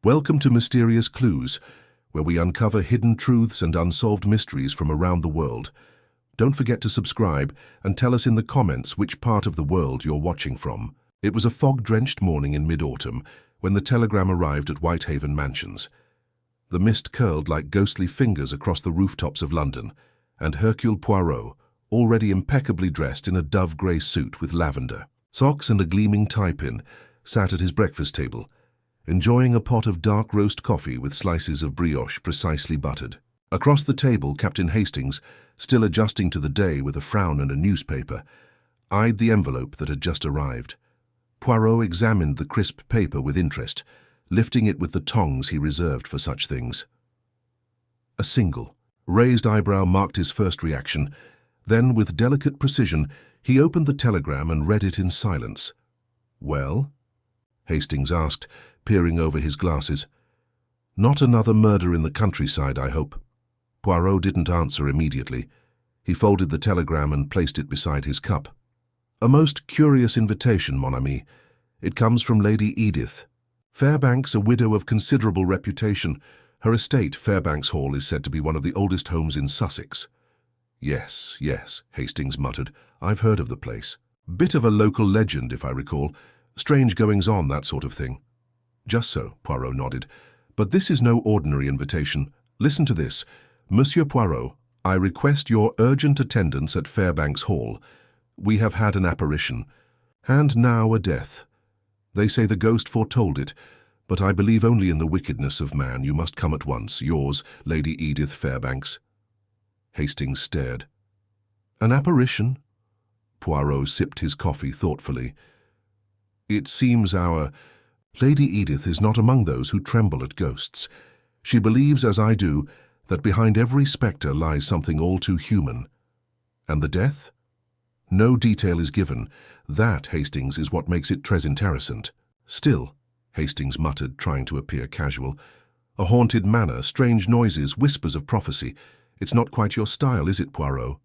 Welcome to Mysterious Clues, where we uncover hidden truths and unsolved mysteries from around the world. Don't forget to subscribe and tell us in the comments which part of the world you're watching from. It was a fog-drenched morning in mid-autumn when the telegram arrived at Whitehaven Mansions. The mist curled like ghostly fingers across the rooftops of London, and Hercule Poirot, already impeccably dressed in a dove-grey suit with lavender socks and a gleaming tie-pin, sat at his breakfast table, enjoying a pot of dark roast coffee with slices of brioche precisely buttered. Across the table, Captain Hastings, still adjusting to the day with a frown and a newspaper, eyed the envelope that had just arrived. Poirot examined the crisp paper with interest, lifting it with the tongs he reserved for such things. A single, raised eyebrow marked his first reaction. Then, with delicate precision, he opened the telegram and read it in silence. "Well?" Hastings asked, peering over his glasses. "Not another murder in the countryside, I hope." Poirot didn't answer immediately. He folded the telegram and placed it beside his cup. "A most curious invitation, mon ami. It comes from Lady Edith. Fairbanks, a widow of considerable reputation. Her estate, Fairbanks Hall, is said to be one of the oldest homes in Sussex." Yes, Hastings muttered. "I've heard of the place. Bit of a local legend, if I recall. Strange goings-on, that sort of thing." "Just so," Poirot nodded. "But this is no ordinary invitation. Listen to this. Monsieur Poirot, I request your urgent attendance at Fairbanks Hall. We have had an apparition, and now a death. They say the ghost foretold it, but I believe only in the wickedness of man. You must come at once. Yours, Lady Edith Fairbanks." Hastings stared. "An apparition?" Poirot sipped his coffee thoughtfully. "It seems our Lady Edith is not among those who tremble at ghosts. She believes, as I do, that behind every spectre lies something all too human. And the death? No detail is given. That, Hastings, is what makes it très intéressant. Still," Hastings muttered, trying to appear casual, "a haunted manor, strange noises, whispers of prophecy. It's not quite your style, is it, Poirot?"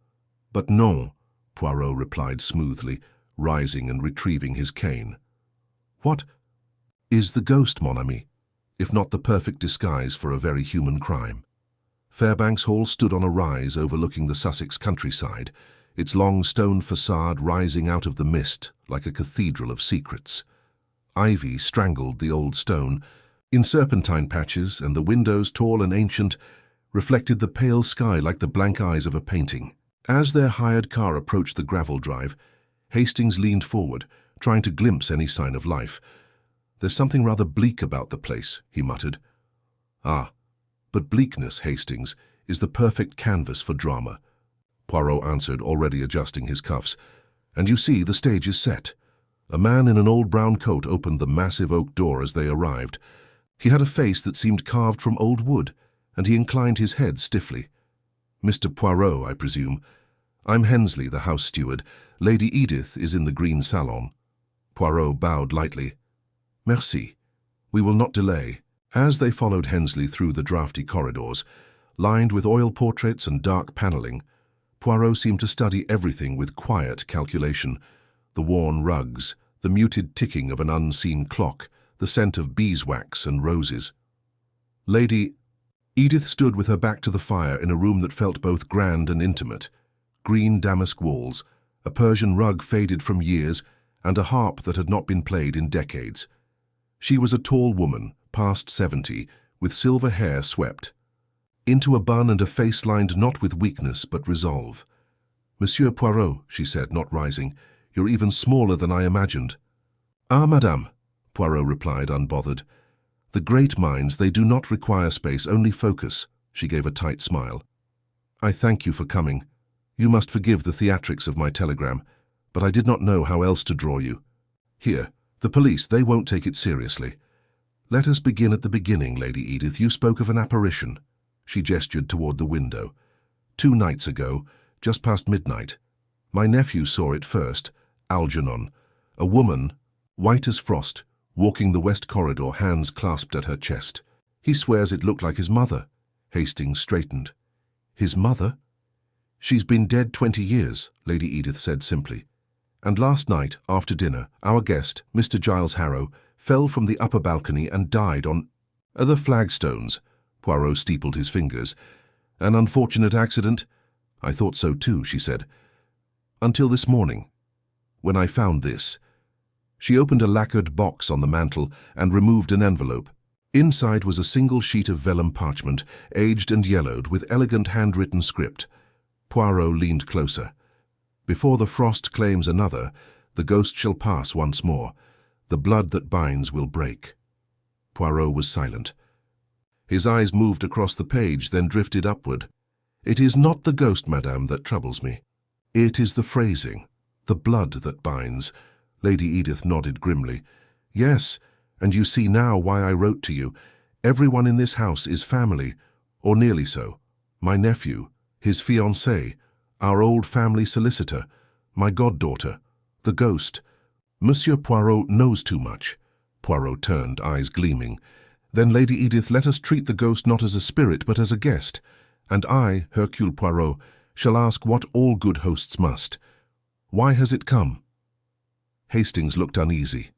"But non," Poirot replied smoothly, rising and retrieving his cane. "What is the ghost, mon ami, if not the perfect disguise for a very human crime?" Fairbanks Hall stood on a rise overlooking the Sussex countryside, its long stone façade rising out of the mist like a cathedral of secrets. Ivy strangled the old stone in serpentine patches, and the windows, tall and ancient, reflected the pale sky like the blank eyes of a painting. As their hired car approached the gravel drive, Hastings leaned forward, trying to glimpse any sign of life. "There's something rather bleak about the place," he muttered. "Ah, but bleakness, Hastings, is the perfect canvas for drama," Poirot answered, already adjusting his cuffs. "And you see, the stage is set." A man in an old brown coat opened the massive oak door as they arrived. He had a face that seemed carved from old wood, and he inclined his head stiffly. "Mr. Poirot, I presume. I'm Hensley, the house steward. Lady Edith is in the green salon." Poirot bowed lightly. "Merci. We will not delay." As they followed Hensley through the draughty corridors, lined with oil portraits and dark panelling, Poirot seemed to study everything with quiet calculation. The worn rugs, the muted ticking of an unseen clock, the scent of beeswax and roses. Lady Edith stood with her back to the fire in a room that felt both grand and intimate. Green damask walls, a Persian rug faded from years, and a harp that had not been played in decades. She was a tall woman, past 70, with silver hair swept into a bun and a face lined not with weakness but resolve. "Monsieur Poirot," she said, not rising, "you're even smaller than I imagined." "Ah, madame," Poirot replied, unbothered. "The great minds, they do not require space, only focus." She gave a tight smile. "I thank you for coming. You must forgive the theatrics of my telegram, but I did not know how else to draw you. Here, the police, they won't take it seriously. Let us begin at the beginning, Lady Edith. You spoke of an apparition." She gestured toward the window. "2 nights ago, just past midnight. My nephew saw it first, Algernon, a woman, white as frost, walking the west corridor, hands clasped at her chest. He swears it looked like his mother." Hastings straightened. "His mother?" "She's been dead 20 years, Lady Edith said simply. "And last night, after dinner, our guest, Mr. Giles Harrow, fell from the upper balcony and died on..." The flagstones. Poirot steepled his fingers. An unfortunate accident? I thought so too, she said. Until this morning, when I found this. She opened a lacquered box on the mantel and removed an envelope. Inside was a single sheet of vellum parchment, aged and yellowed, with elegant handwritten script. Poirot leaned closer. Before the frost claims another, the ghost shall pass once more. The blood that binds will break. Poirot was silent. His eyes moved across the page, then drifted upward. It is not the ghost, madame, that troubles me. It is the phrasing, the blood that binds. Lady Edith nodded grimly. Yes, and you see now why I wrote to you. Everyone in this house is family, or nearly so. My nephew, his fiancée, our old family solicitor, my goddaughter, the ghost. Monsieur Poirot knows too much. Poirot turned, eyes gleaming. Then, Lady Edith, let us treat the ghost not as a spirit, but as a guest. And I, Hercule Poirot, shall ask what all good hosts must. Why has it come? Hastings looked uneasy.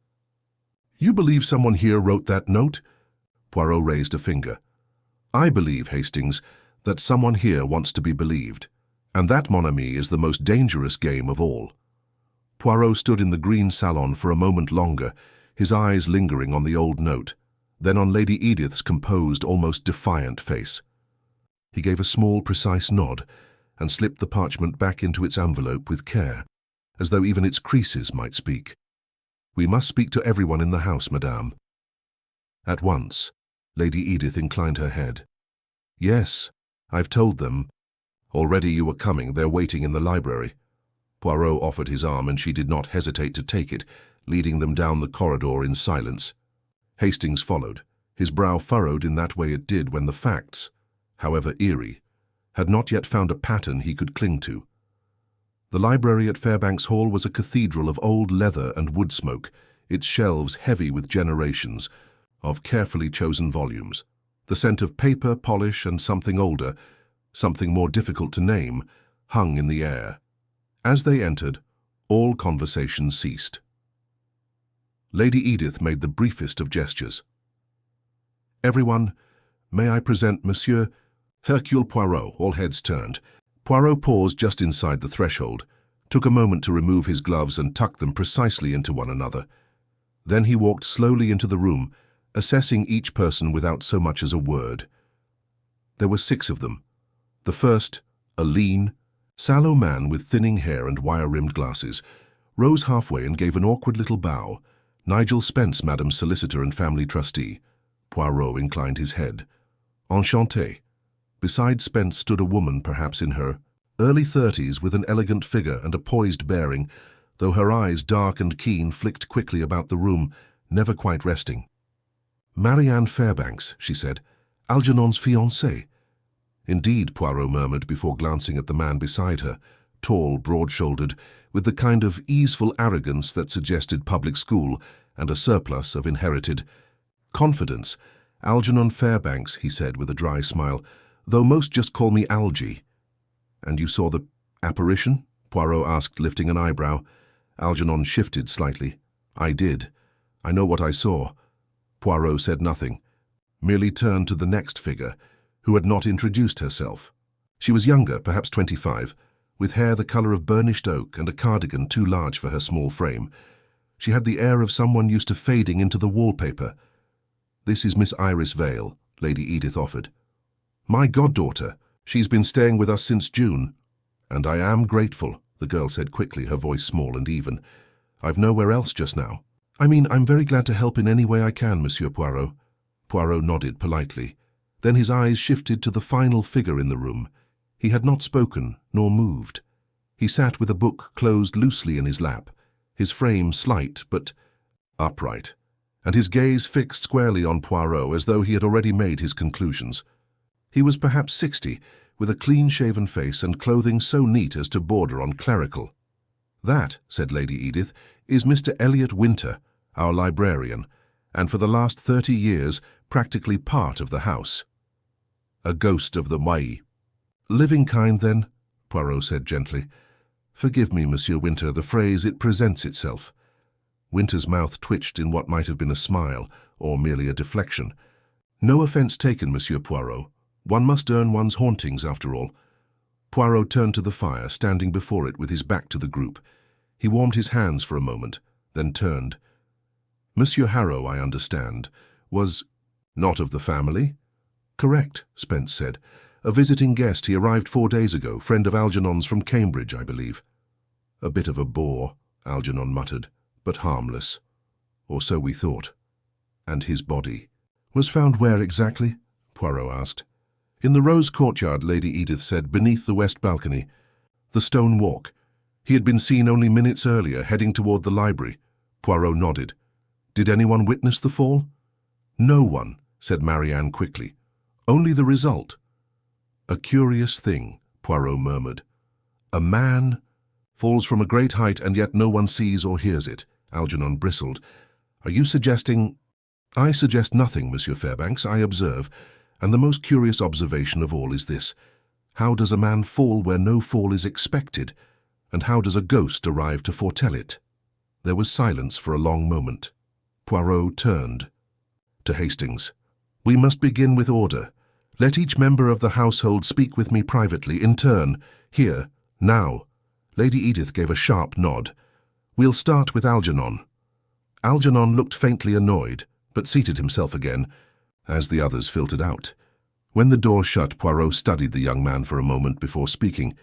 You believe someone here wrote that note? Poirot raised a finger. I believe, Hastings, that someone here wants to be believed. And that, mon ami, is the most dangerous game of all. Poirot stood in the green salon for a moment longer, his eyes lingering on the old note, then on Lady Edith's composed, almost defiant face. He gave a small, precise nod and slipped the parchment back into its envelope with care, as though even its creases might speak. We must speak to everyone in the house, madame. At once, Lady Edith inclined her head. Yes, I've told them. Already you were coming, they're waiting in the library. Poirot offered his arm, and she did not hesitate to take it, leading them down the corridor in silence. Hastings followed, his brow furrowed in that way it did when the facts, however eerie, had not yet found a pattern he could cling to. The library at Fairbanks Hall was a cathedral of old leather and wood smoke, its shelves heavy with generations of carefully chosen volumes. The scent of paper, polish, and something older, something more difficult to name, hung in the air. As they entered, all conversation ceased. Lady Edith made the briefest of gestures. Everyone, may I present Monsieur Hercule Poirot? All heads turned. Poirot paused just inside the threshold, took a moment to remove his gloves and tuck them precisely into one another. Then he walked slowly into the room, assessing each person without so much as a word. There were 6 of them. The first, a lean, sallow man with thinning hair and wire-rimmed glasses, rose halfway and gave an awkward little bow. Nigel Spence, Madam's solicitor and family trustee. Poirot inclined his head. Enchanté. Beside Spence stood a woman, perhaps in her early 30s, with an elegant figure and a poised bearing, though her eyes, dark and keen, flicked quickly about the room, never quite resting. Marianne Fairbanks, she said, Algernon's fiancée. Indeed, Poirot murmured before glancing at the man beside her, tall, broad-shouldered, with the kind of easeful arrogance that suggested public school and a surplus of inherited confidence. Algernon Fairbanks, he said with a dry smile, though most just call me Algy. And you saw the apparition? Poirot asked, lifting an eyebrow. Algernon shifted slightly. I did. I know what I saw. Poirot said nothing, merely turned to the next figure, who had not introduced herself. She was younger, perhaps 25, with hair the colour of burnished oak and a cardigan too large for her small frame. She had the air of someone used to fading into the wallpaper. This is Miss Iris Vale, Lady Edith offered. My goddaughter. She's been staying with us since June. And I am grateful, the girl said quickly, her voice small and even. I've nowhere else just now. I mean, I'm very glad to help in any way I can, Monsieur Poirot. Poirot nodded politely. Then his eyes shifted to the final figure in the room. He had not spoken, nor moved. He sat with a book closed loosely in his lap, his frame slight but upright, and his gaze fixed squarely on Poirot as though he had already made his conclusions. He was perhaps 60, with a clean-shaven face and clothing so neat as to border on clerical. That, said Lady Edith, is Mr. Elliot Winter, our librarian, and for the last 30 years practically part of the house. A ghost of the Mai. Living kind, then? Poirot said gently. Forgive me, Monsieur Winter, the phrase, it presents itself. Winter's mouth twitched in what might have been a smile, or merely a deflection. No offence taken, Monsieur Poirot. One must earn one's hauntings, after all. Poirot turned to the fire, standing before it with his back to the group. He warmed his hands for a moment, then turned. Monsieur Harrow, I understand, was not of the family? Correct, Spence said. A visiting guest. He arrived 4 days ago, friend of Algernon's from Cambridge, I believe. A bit of a bore, Algernon muttered, but harmless. Or so we thought. And his body was found where exactly? Poirot asked. In the rose courtyard, Lady Edith said, beneath the west balcony. The stone walk. He had been seen only minutes earlier, heading toward the library. Poirot nodded. Did anyone witness the fall? No one, said Marianne quickly. Only the result. A curious thing, Poirot murmured. A man falls from a great height and yet no one sees or hears it. Algernon bristled. Are you suggesting... I suggest nothing, Monsieur Fairbanks, I observe, and the most curious observation of all is this. How does a man fall where no fall is expected, and how does a ghost arrive to foretell it? There was silence for a long moment. Poirot turned to Hastings. We must begin with order. Let each member of the household speak with me privately, in turn, here, now. Lady Edith gave a sharp nod. We'll start with Algernon. Algernon looked faintly annoyed, but seated himself again, as the others filtered out. When the door shut, Poirot studied the young man for a moment before speaking.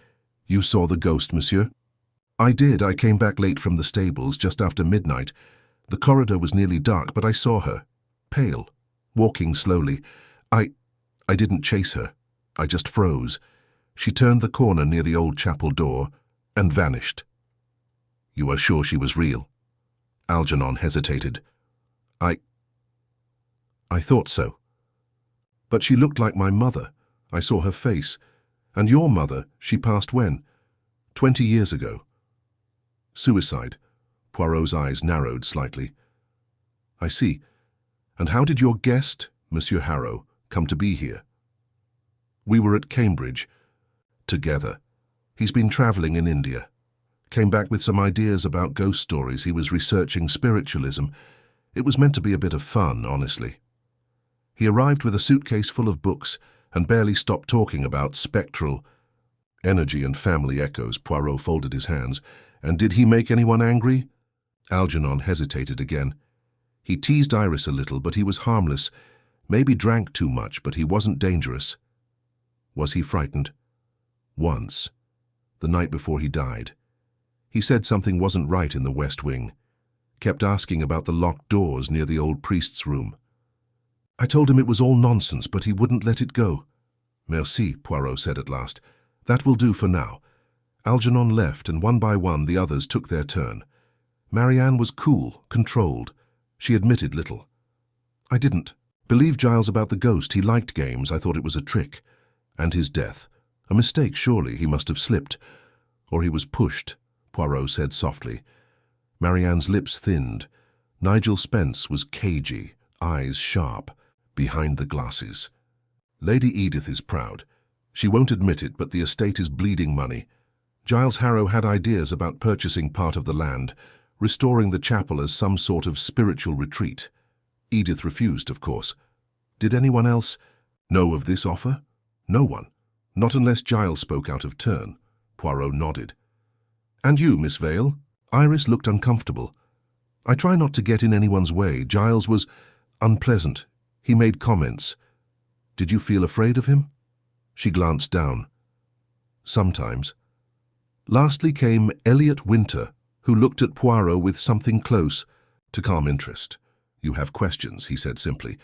You saw the ghost, monsieur? I did. I came back late from the stables, just after midnight. The corridor was nearly dark, but I saw her, pale, walking slowly. I didn't chase her. I just froze. She turned the corner near the old chapel door and vanished. You are sure she was real? Algernon hesitated. I thought so. But she looked like my mother. I saw her face. And your mother, she passed when? 20 years ago. Suicide. Poirot's eyes narrowed slightly. I see. And how did your guest, Monsieur Harrow, come to be here? We were at Cambridge, together. He's been travelling in India. Came back with some ideas about ghost stories. He was researching spiritualism. It was meant to be a bit of fun, honestly. He arrived with a suitcase full of books and barely stopped talking about spectral energy and family echoes. Poirot folded his hands. And did he make anyone angry? Algernon hesitated again. He teased Iris a little, but he was harmless. Maybe drank too much, but he wasn't dangerous. Was he frightened? Once. The night before he died. He said something wasn't right in the West Wing. Kept asking about the locked doors near the old priest's room. I told him it was all nonsense, but he wouldn't let it go. Merci, Poirot said at last. That will do for now. Algernon left, and one by one the others took their turn. Marianne was cool, controlled. She admitted little. I didn't believe Giles about the ghost. He liked games. I thought it was a trick. And his death. A mistake, surely. He must have slipped. Or he was pushed, Poirot said softly. Marianne's lips thinned. Nigel Spence was cagey, eyes sharp, behind the glasses. Lady Edith is proud. She won't admit it, but the estate is bleeding money. Giles Harrow had ideas about purchasing part of the land, restoring the chapel as some sort of spiritual retreat. Edith refused, of course. Did anyone else know of this offer? No one. Not unless Giles spoke out of turn. Poirot nodded. And you, Miss Vale? Iris looked uncomfortable. I try not to get in anyone's way. Giles was unpleasant. He made comments. Did you feel afraid of him? She glanced down. Sometimes. Lastly came Elliot Winter, who looked at Poirot with something close to calm interest. You have questions, he said simply.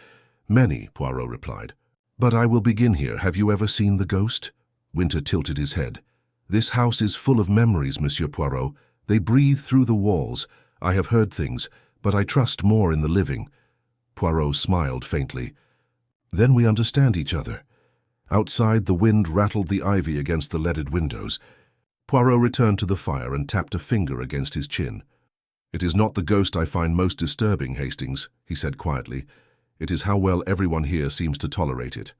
Many, Poirot replied. But I will begin here. Have you ever seen the ghost? Winter tilted his head. This house is full of memories, Monsieur Poirot. They breathe through the walls. I have heard things, but I trust more in the living. Poirot smiled faintly. Then we understand each other. Outside, the wind rattled the ivy against the leaded windows. Poirot returned to the fire and tapped a finger against his chin. It is not the ghost I find most disturbing, Hastings, he said quietly. It is how well everyone here seems to tolerate it.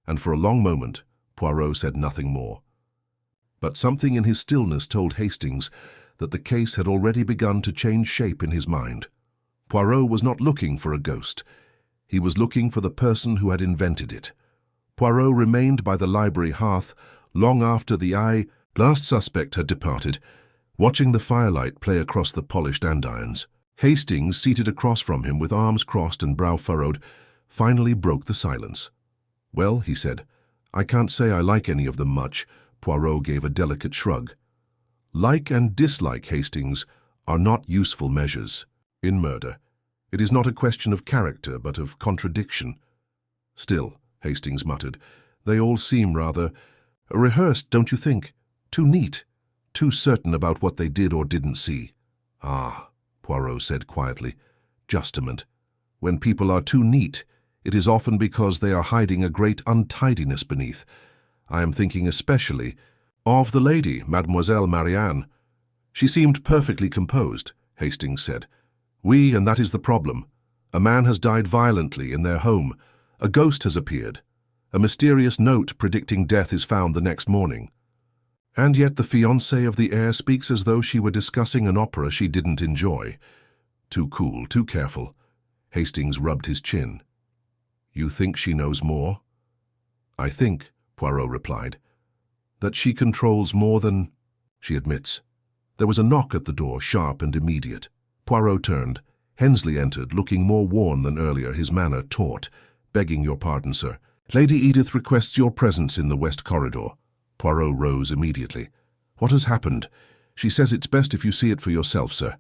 And for a long moment, Poirot said nothing more. But something in his stillness told Hastings that the case had already begun to change shape in his mind. Poirot was not looking for a ghost. He was looking for the person who had invented it. Poirot remained by the library hearth long after the last suspect had departed, watching the firelight play across the polished andirons. Hastings, seated across from him with arms crossed and brow furrowed, finally broke the silence. "Well," he said, "I can't say I like any of them much." Poirot gave a delicate shrug. "Like and dislike, Hastings, are not useful measures. In murder, it is not a question of character, but of contradiction." "Still," Hastings muttered, "they all seem rather rehearsed, don't you think? Too neat, too certain about what they did or didn't see." "Ah," Poirot said quietly, "justament. When people are too neat, it is often because they are hiding a great untidiness beneath. I am thinking especially of the lady, Mademoiselle Marianne." "She seemed perfectly composed," Hastings said. "Oui, and that is the problem. A man has died violently in their home. A ghost has appeared. A mysterious note predicting death is found the next morning. And yet the fiancée of the heir speaks as though she were discussing an opera she didn't enjoy. Too cool, too careful." Hastings rubbed his chin. "You think she knows more?" "I think," Poirot replied, "that she controls more than she admits." There was a knock at the door, sharp and immediate. Poirot turned. Hensley entered, looking more worn than earlier, his manner taut. "Begging your pardon, sir. Lady Edith requests your presence in the west corridor." Poirot rose immediately. "What has happened?" "She says it's best if you see it for yourself, sir."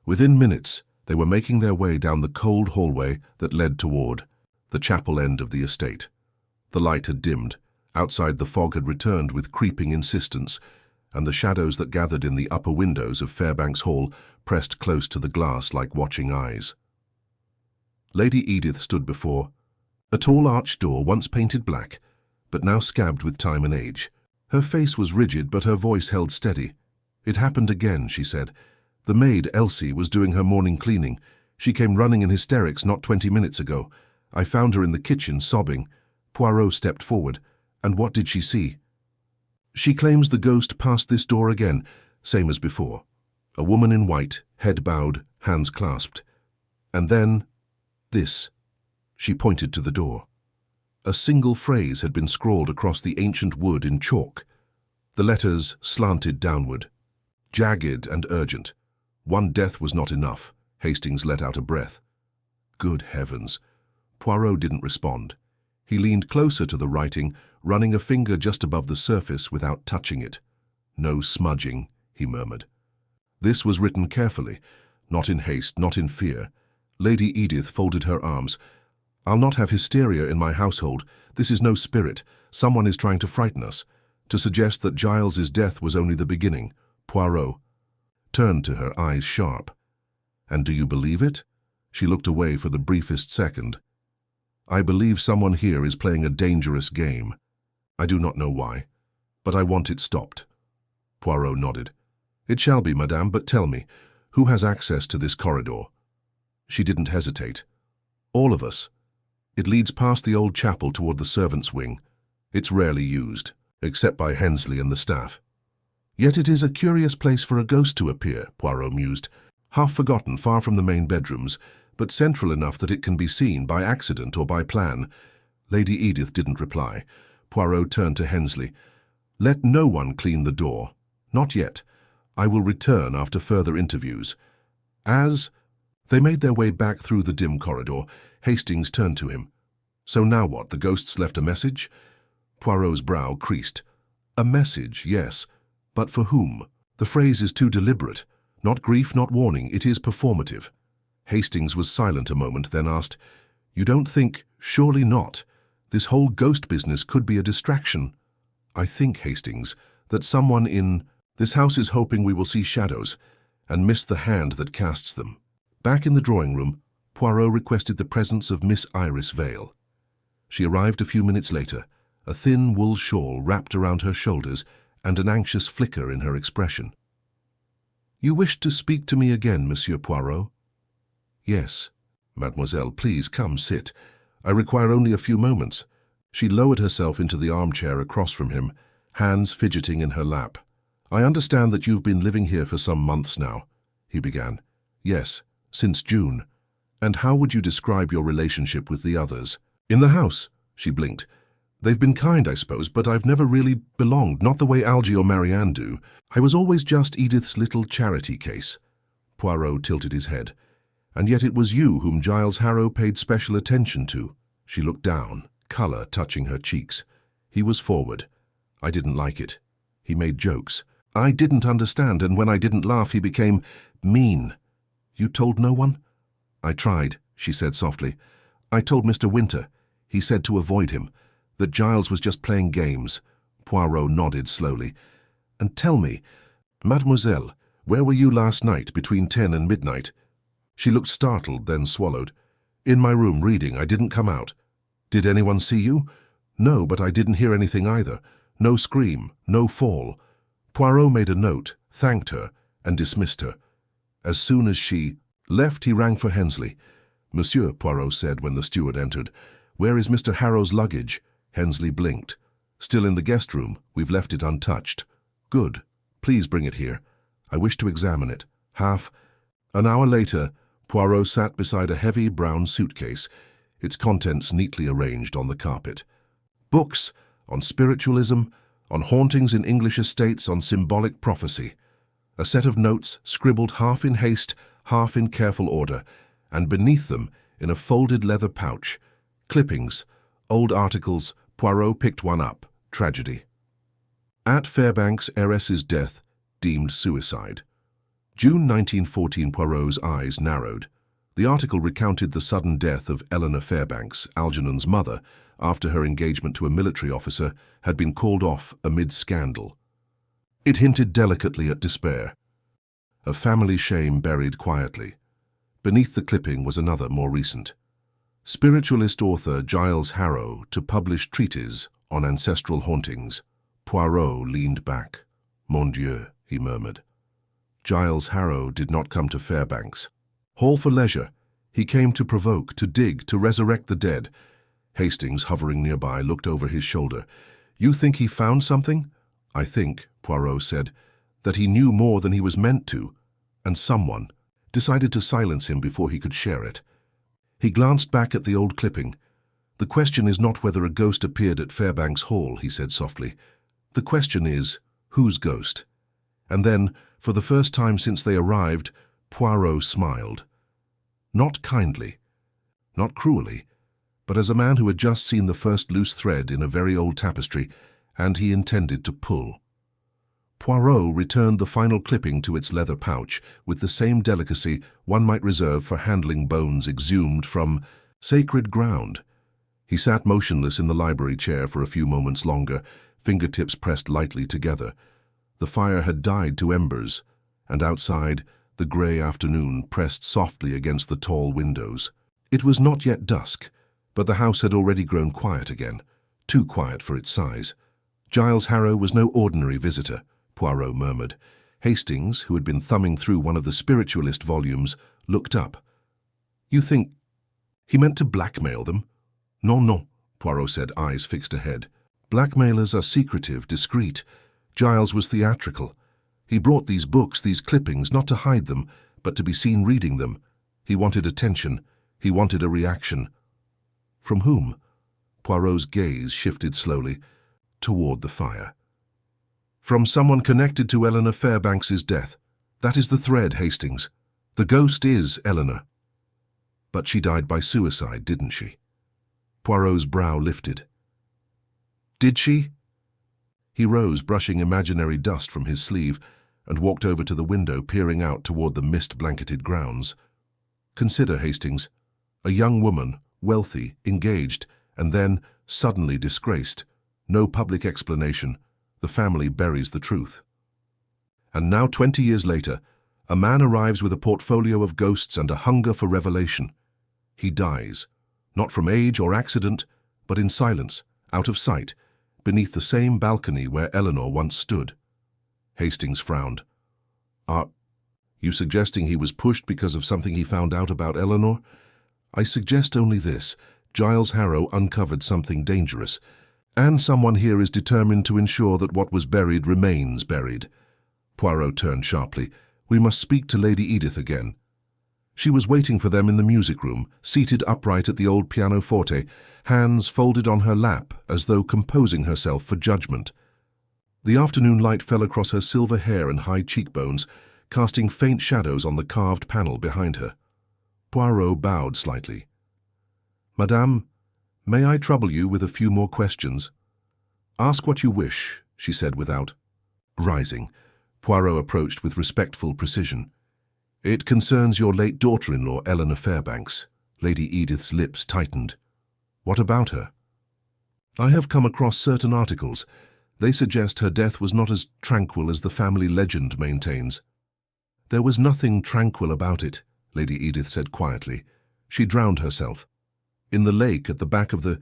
Within minutes, they were making their way down the cold hallway that led toward the chapel end of the estate. The light had dimmed. Outside, the fog had returned with creeping insistence, and the shadows that gathered in the upper windows of Fairbanks Hall pressed close to the glass like watching eyes. Lady Edith stood before a tall arched door once painted black, but now scabbed with time and age. Her face was rigid, but her voice held steady. "It happened again," she said. "The maid, Elsie, was doing her morning cleaning. She came running in hysterics not 20 minutes ago. I found her in the kitchen, sobbing." Poirot stepped forward. "And what did she see?" "She claims the ghost passed this door again, same as before. A woman in white, head bowed, hands clasped. And then, this." She pointed to the door. A single phrase had been scrawled across the ancient wood in chalk. The letters slanted downward, jagged and urgent. One death was not enough. Hastings let out a breath. Good heavens. Poirot didn't respond. He leaned closer to the writing, running a finger just above the surface without touching it. "No smudging," he murmured. This was written carefully, not in haste, not in fear. Lady Edith folded her arms. "I'll not have hysteria in my household. This is no spirit. Someone is trying to frighten us, to suggest that Giles's death was only the beginning." Poirot turned to her, eyes sharp. "And do you believe it?" She looked away for the briefest second. "I believe someone here is playing a dangerous game. I do not know why, but I want it stopped." Poirot nodded. "It shall be, madame, but tell me, who has access to this corridor?" She didn't hesitate. "All of us. It leads past the old chapel toward the servants' wing. It's rarely used, except by Hensley and the staff." "Yet it is a curious place for a ghost to appear," Poirot mused. "Half forgotten, far from the main bedrooms, but central enough that it can be seen by accident or by plan." Lady Edith didn't reply. Poirot turned to Hensley. "Let no one clean the door. Not yet. I will return after further interviews." As they made their way back through the dim corridor, Hastings turned to him. "So now what? The ghosts left a message?" Poirot's brow creased. "A message, yes. But for whom? The phrase is too deliberate. Not grief, not warning. It is performative." Hastings was silent a moment, then asked, "You don't think—" "Surely not. This whole ghost business could be a distraction." "I think, Hastings, that someone in this house is hoping we will see shadows and miss the hand that casts them." Back in the drawing room, Poirot requested the presence of Miss Iris Vale. She arrived a few minutes later, a thin wool shawl wrapped around her shoulders and an anxious flicker in her expression. "You wished to speak to me again, Monsieur Poirot?" "Yes." "Mademoiselle, please come, sit. I require only a few moments." She lowered herself into the armchair across from him, hands fidgeting in her lap. "I understand that you've been living here for some months now," he began. "Yes, since June." And how would you describe your relationship with the others? In the house, she blinked. They've been kind, I suppose, but I've never really belonged, not the way Algy or Marianne do. I was always just Edith's little charity case. Poirot tilted his head. And yet it was you whom Giles Harrow paid special attention to. She looked down, colour touching her cheeks. He was forward. I didn't like it. He made jokes. I didn't understand, and when I didn't laugh, he became mean. You told no one? I tried, she said softly. I told Mr. Winter. He said to avoid him, that Giles was just playing games. Poirot nodded slowly. And tell me, Mademoiselle, where were you last night between 10 and midnight? She looked startled, then swallowed. In my room reading, I didn't come out. Did anyone see you? No, but I didn't hear anything either. No scream, no fall. Poirot made a note, thanked her, and dismissed her. As soon as she left, he rang for Hensley. Monsieur, Poirot said when the steward entered. Where is Mr. Harrow's luggage? Hensley blinked. Still in the guest room. We've left it untouched. Good. Please bring it here. I wish to examine it. An hour later, Poirot sat beside a heavy brown suitcase, its contents neatly arranged on the carpet. Books on spiritualism, on hauntings in English estates, on symbolic prophecy. A set of notes scribbled half in haste, half in careful order, and beneath them, in a folded leather pouch, clippings, old articles. Poirot picked one up. Tragedy. At Fairbanks, heiress's death, deemed suicide. June 1914. Poirot's eyes narrowed. The article recounted the sudden death of Eleanor Fairbanks, Algernon's mother, after her engagement to a military officer had been called off amid scandal. It hinted delicately at despair. A family shame buried quietly. Beneath the clipping was another, more recent. Spiritualist author Giles Harrow to publish treatise on ancestral hauntings. Poirot leaned back. Mon Dieu, he murmured. Giles Harrow did not come to Fairbanks. Hall for leisure. He came to provoke, to dig, to resurrect the dead. Hastings, hovering nearby, looked over his shoulder. You think he found something? I think, Poirot said, that he knew more than he was meant to, and someone decided to silence him before he could share it. He glanced back at the old clipping. The question is not whether a ghost appeared at Fairbanks Hall, he said softly. The question is, whose ghost? And then, for the first time since they arrived, Poirot smiled. Not kindly, not cruelly, but as a man who had just seen the first loose thread in a very old tapestry, and he intended to pull. Poirot returned the final clipping to its leather pouch with the same delicacy one might reserve for handling bones exhumed from sacred ground. He sat motionless in the library chair for a few moments longer, fingertips pressed lightly together. The fire had died to embers, and outside, the grey afternoon pressed softly against the tall windows. It was not yet dusk, but the house had already grown quiet again, too quiet for its size. Giles Harrow was no ordinary visitor, Poirot murmured. Hastings, who had been thumbing through one of the spiritualist volumes, looked up. You think he meant to blackmail them? Non, Poirot said, eyes fixed ahead. Blackmailers are secretive, discreet. Giles was theatrical. He brought these books, these clippings, not to hide them, but to be seen reading them. He wanted attention. He wanted a reaction. From whom? Poirot's gaze shifted slowly toward the fire. From someone connected to Eleanor Fairbanks's death. That is the thread, Hastings. The ghost is Eleanor. But she died by suicide, didn't she? Poirot's brow lifted. Did she? He rose, brushing imaginary dust from his sleeve, and walked over to the window, peering out toward the mist-blanketed grounds. Consider, Hastings. A young woman, wealthy, engaged, and then suddenly disgraced. No public explanation. The family buries the truth. And now, 20 years later, a man arrives with a portfolio of ghosts and a hunger for revelation. He dies, not from age or accident, but in silence, out of sight, beneath the same balcony where Eleanor once stood. Hastings frowned. Are you suggesting he was pushed because of something he found out about Eleanor? I suggest only this. Giles Harrow uncovered something dangerous, and someone here is determined to ensure that what was buried remains buried. Poirot turned sharply. We must speak to Lady Edith again. She was waiting for them in the music room, seated upright at the old pianoforte, hands folded on her lap as though composing herself for judgment. The afternoon light fell across her silver hair and high cheekbones, casting faint shadows on the carved panel behind her. Poirot bowed slightly. "Madame, may I trouble you with a few more questions?" "Ask what you wish," she said without. Rising, Poirot approached with respectful precision. "It concerns your late daughter-in-law, Eleanor Fairbanks." Lady Edith's lips tightened. "What about her?" "I have come across certain articles. They suggest her death was not as tranquil as the family legend maintains." "There was nothing tranquil about it," Lady Edith said quietly. "She drowned herself. In the lake at the back of the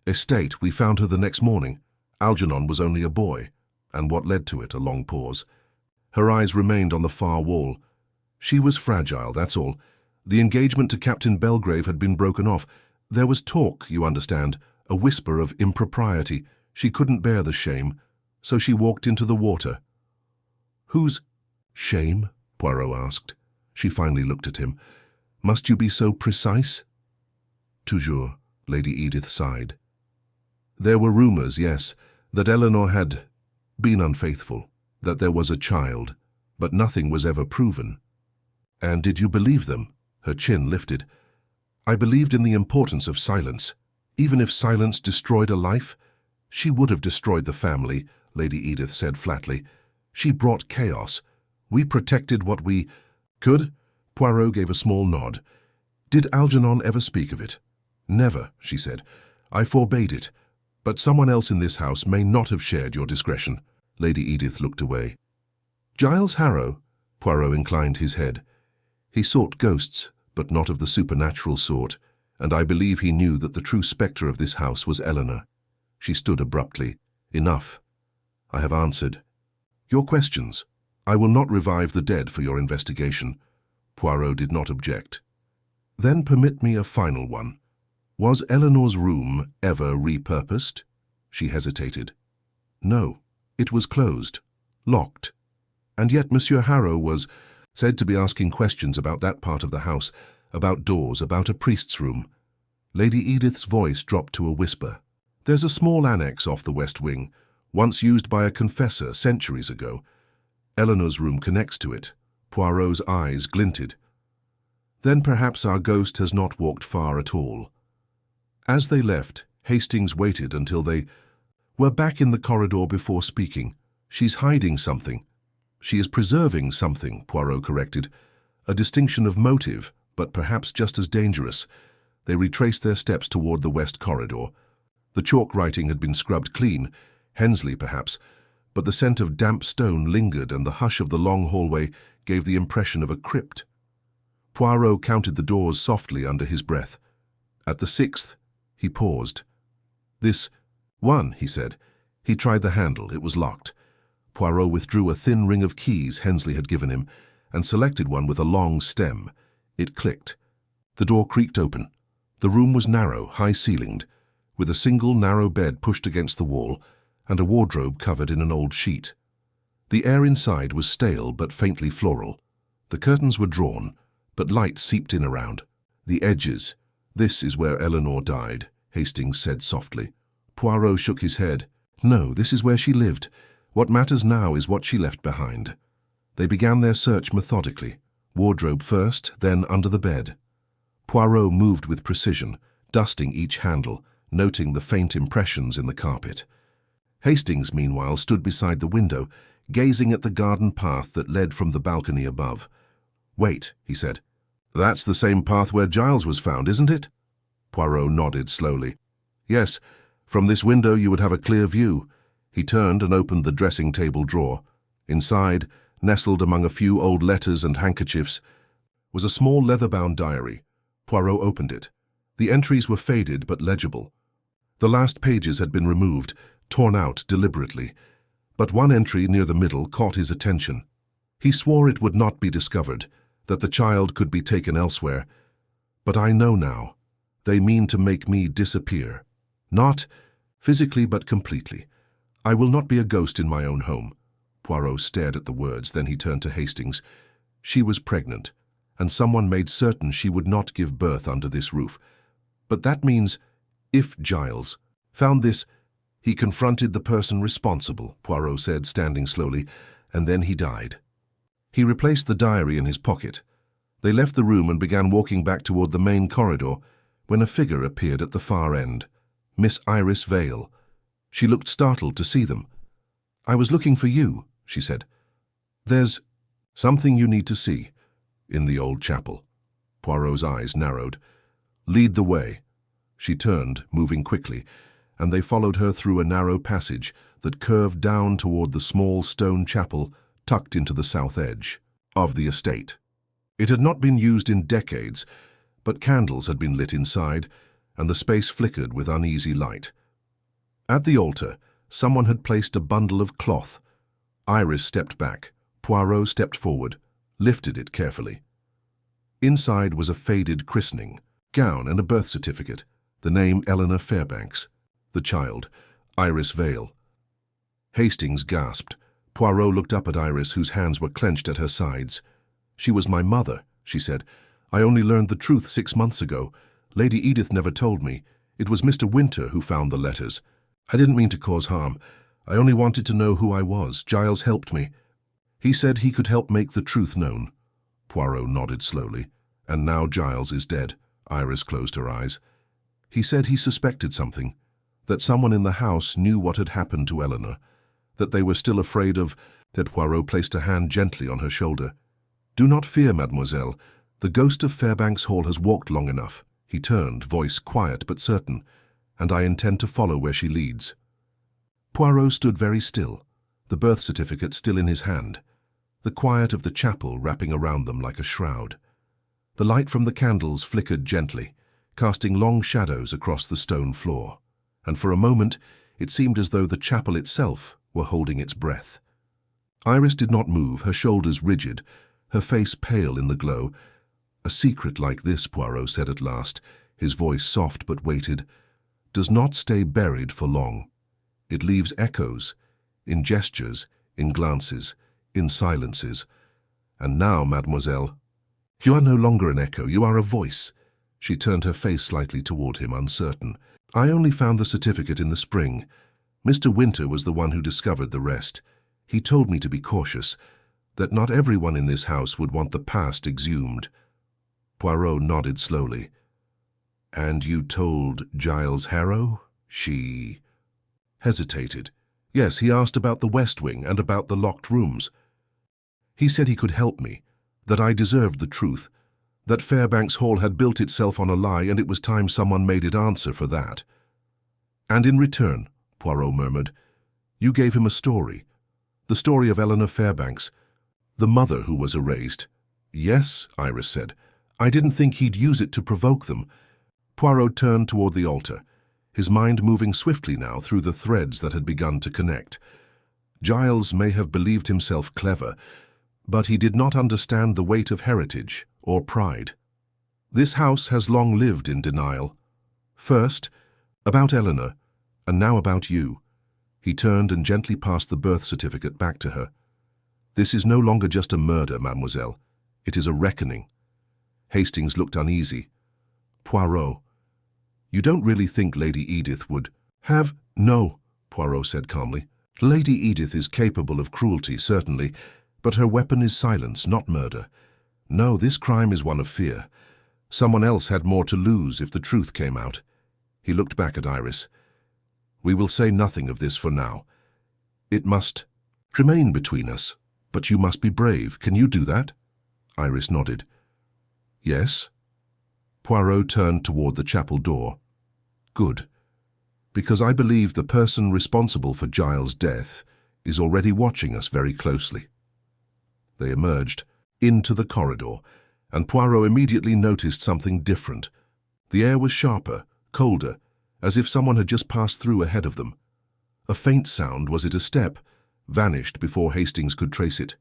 estate, we found her the next morning. Algernon was only a boy." "And what led to it?" A long pause. Her eyes remained on the far wall. "She was fragile, that's all. The engagement to Captain Belgrave had been broken off. There was talk, you understand, a whisper of impropriety. She couldn't bear the shame, so she walked into the water." "Whose shame?" Poirot asked. She finally looked at him. "Must you be so precise?" "Toujours," Lady Edith sighed. "There were rumors, yes, that Eleanor had been unfaithful, that there was a child, but nothing was ever proven." "And did you believe them?" Her chin lifted. "I believed in the importance of silence. Even if silence destroyed a life." "She would have destroyed the family," Lady Edith said flatly. "She brought chaos. We protected what we could." Poirot gave a small nod. "Did Algernon ever speak of it?" "Never," she said. "I forbade it. But someone else in this house may not have shared your discretion." Lady Edith looked away. "Giles Harrow?" Poirot inclined his head. "He sought ghosts, but not of the supernatural sort, and I believe he knew that the true spectre of this house was Eleanor." She stood abruptly. "Enough. I have answered your questions. I will not revive the dead for your investigation." Poirot did not object. "Then permit me a final one. Was Eleanor's room ever repurposed?" She hesitated. "No, it was closed, locked. And yet Monsieur Harrow was said to be asking questions about that part of the house, about doors, about a priest's room." Lady Edith's voice dropped to a whisper. "There's a small annex off the west wing, once used by a confessor centuries ago. Eleanor's room connects to it." Poirot's eyes glinted. "Then perhaps our ghost has not walked far at all." As they left, Hastings waited until they were back in the corridor before speaking. "She's hiding something." "She is preserving something," Poirot corrected. "A distinction of motive, but perhaps just as dangerous." They retraced their steps toward the west corridor. The chalk writing had been scrubbed clean, Hensley perhaps, but the scent of damp stone lingered and the hush of the long hallway gave the impression of a crypt. Poirot counted the doors softly under his breath. At the sixth, he paused. "This one," he said. He tried the handle. It was locked. Poirot withdrew a thin ring of keys Hensley had given him and selected one with a long stem. It clicked. The door creaked open. The room was narrow, high-ceilinged, with a single narrow bed pushed against the wall and a wardrobe covered in an old sheet. The air inside was stale but faintly floral. The curtains were drawn, but light seeped in around. "The edges. This is where Eleanor died," Hastings said softly. Poirot shook his head. "No, this is where she lived. What matters now is what she left behind." They began their search methodically. Wardrobe first, then under the bed. Poirot moved with precision, dusting each handle, noting the faint impressions in the carpet. Hastings, meanwhile, stood beside the window, gazing at the garden path that led from the balcony above. "Wait," he said. "That's the same path where Giles was found, isn't it?" Poirot nodded slowly. "Yes, from this window you would have a clear view." He turned and opened the dressing-table drawer. Inside, nestled among a few old letters and handkerchiefs, was a small leather-bound diary. Poirot opened it. The entries were faded but legible. The last pages had been removed, torn out deliberately, but one entry near the middle caught his attention. He swore it would not be discovered, that the child could be taken elsewhere. "But I know now. They mean to make me disappear. Not physically, but completely. I will not be a ghost in my own home." Poirot stared at the words, then he turned to Hastings. "She was pregnant. and someone made certain she would not give birth under this roof. But that means, if Giles found this, he confronted the person responsible, Poirot said, standing slowly, and then he died. He replaced the diary in his pocket. They left the room and began walking back toward the main corridor when a figure appeared at the far end. Miss Iris Vale. She looked startled to see them. "I was looking for you," she said. "There's something you need to see in the old chapel." Poirot's eyes narrowed. "Lead the way." She turned, moving quickly, and they followed her through a narrow passage that curved down toward the small stone chapel tucked into the south edge of the estate. It had not been used in decades, but candles had been lit inside, and the space flickered with uneasy light. At the altar, someone had placed a bundle of cloth. Iris stepped back. Poirot stepped forward, lifted it carefully. Inside was a faded christening gown and a birth certificate, the name Eleanor Fairbanks, the child, Iris Vale. Hastings gasped. Poirot looked up at Iris, whose hands were clenched at her sides. "She was my mother," she said. "I only learned the truth 6 months ago. Lady Edith never told me. It was Mr. Winter who found the letters. I didn't mean to cause harm. I only wanted to know who I was. Giles helped me. He said he could help make the truth known." Poirot nodded slowly. "And now Giles is dead." Iris closed her eyes. "He said he suspected something, that someone in the house knew what had happened to Eleanor, that they were still afraid of..." That Poirot placed a hand gently on her shoulder. "Do not fear, mademoiselle. The ghost of Fairbanks Hall has walked long enough." He turned, voice quiet but certain. "And I intend to follow where she leads." Poirot stood very still, the birth certificate still in his hand, the quiet of the chapel wrapping around them like a shroud. The light from the candles flickered gently, casting long shadows across the stone floor, and for a moment it seemed as though the chapel itself were holding its breath. Iris did not move, her shoulders rigid, her face pale in the glow. "A secret like this," Poirot said at last, his voice soft but weighted, "does not stay buried for long. It leaves echoes, in gestures, in glances, in silences. And now, mademoiselle, you are no longer an echo, you are a voice." She turned her face slightly toward him, uncertain. "I only found the certificate in the spring. Mr. Winter was the one who discovered the rest. He told me to be cautious, that not everyone in this house would want the past exhumed." Poirot nodded slowly. "And you told Giles Harrow?" She hesitated. "Yes, he asked about the West Wing and about the locked rooms. He said he could help me, that I deserved the truth, that Fairbanks Hall had built itself on a lie and it was time someone made it answer for that." "And in return," Poirot murmured, "you gave him a story, the story of Eleanor Fairbanks, the mother who was erased." "Yes," Iris said. "I didn't think he'd use it to provoke them." Poirot turned toward the altar, his mind moving swiftly now through the threads that had begun to connect. Giles may have believed himself clever, but he did not understand the weight of heritage or pride. This house has long lived in denial. First, about Eleanor, and now about you. He turned and gently passed the birth certificate back to her. "This is no longer just a murder, mademoiselle. It is a reckoning." Hastings looked uneasy. "Poirot, you don't really think Lady Edith would have—" "No," Poirot said calmly. "Lady Edith is capable of cruelty, certainly, but her weapon is silence, not murder. No, this crime is one of fear. Someone else had more to lose if the truth came out." He looked back at Iris. "We will say nothing of this for now. It must remain between us, but you must be brave. Can you do that?" Iris nodded. "Yes." Poirot turned toward the chapel door. "Good. Because I believe the person responsible for Giles' death is already watching us very closely." They emerged into the corridor, and Poirot immediately noticed something different. The air was sharper, colder, as if someone had just passed through ahead of them. A faint sound, was it a step, vanished before Hastings could trace it.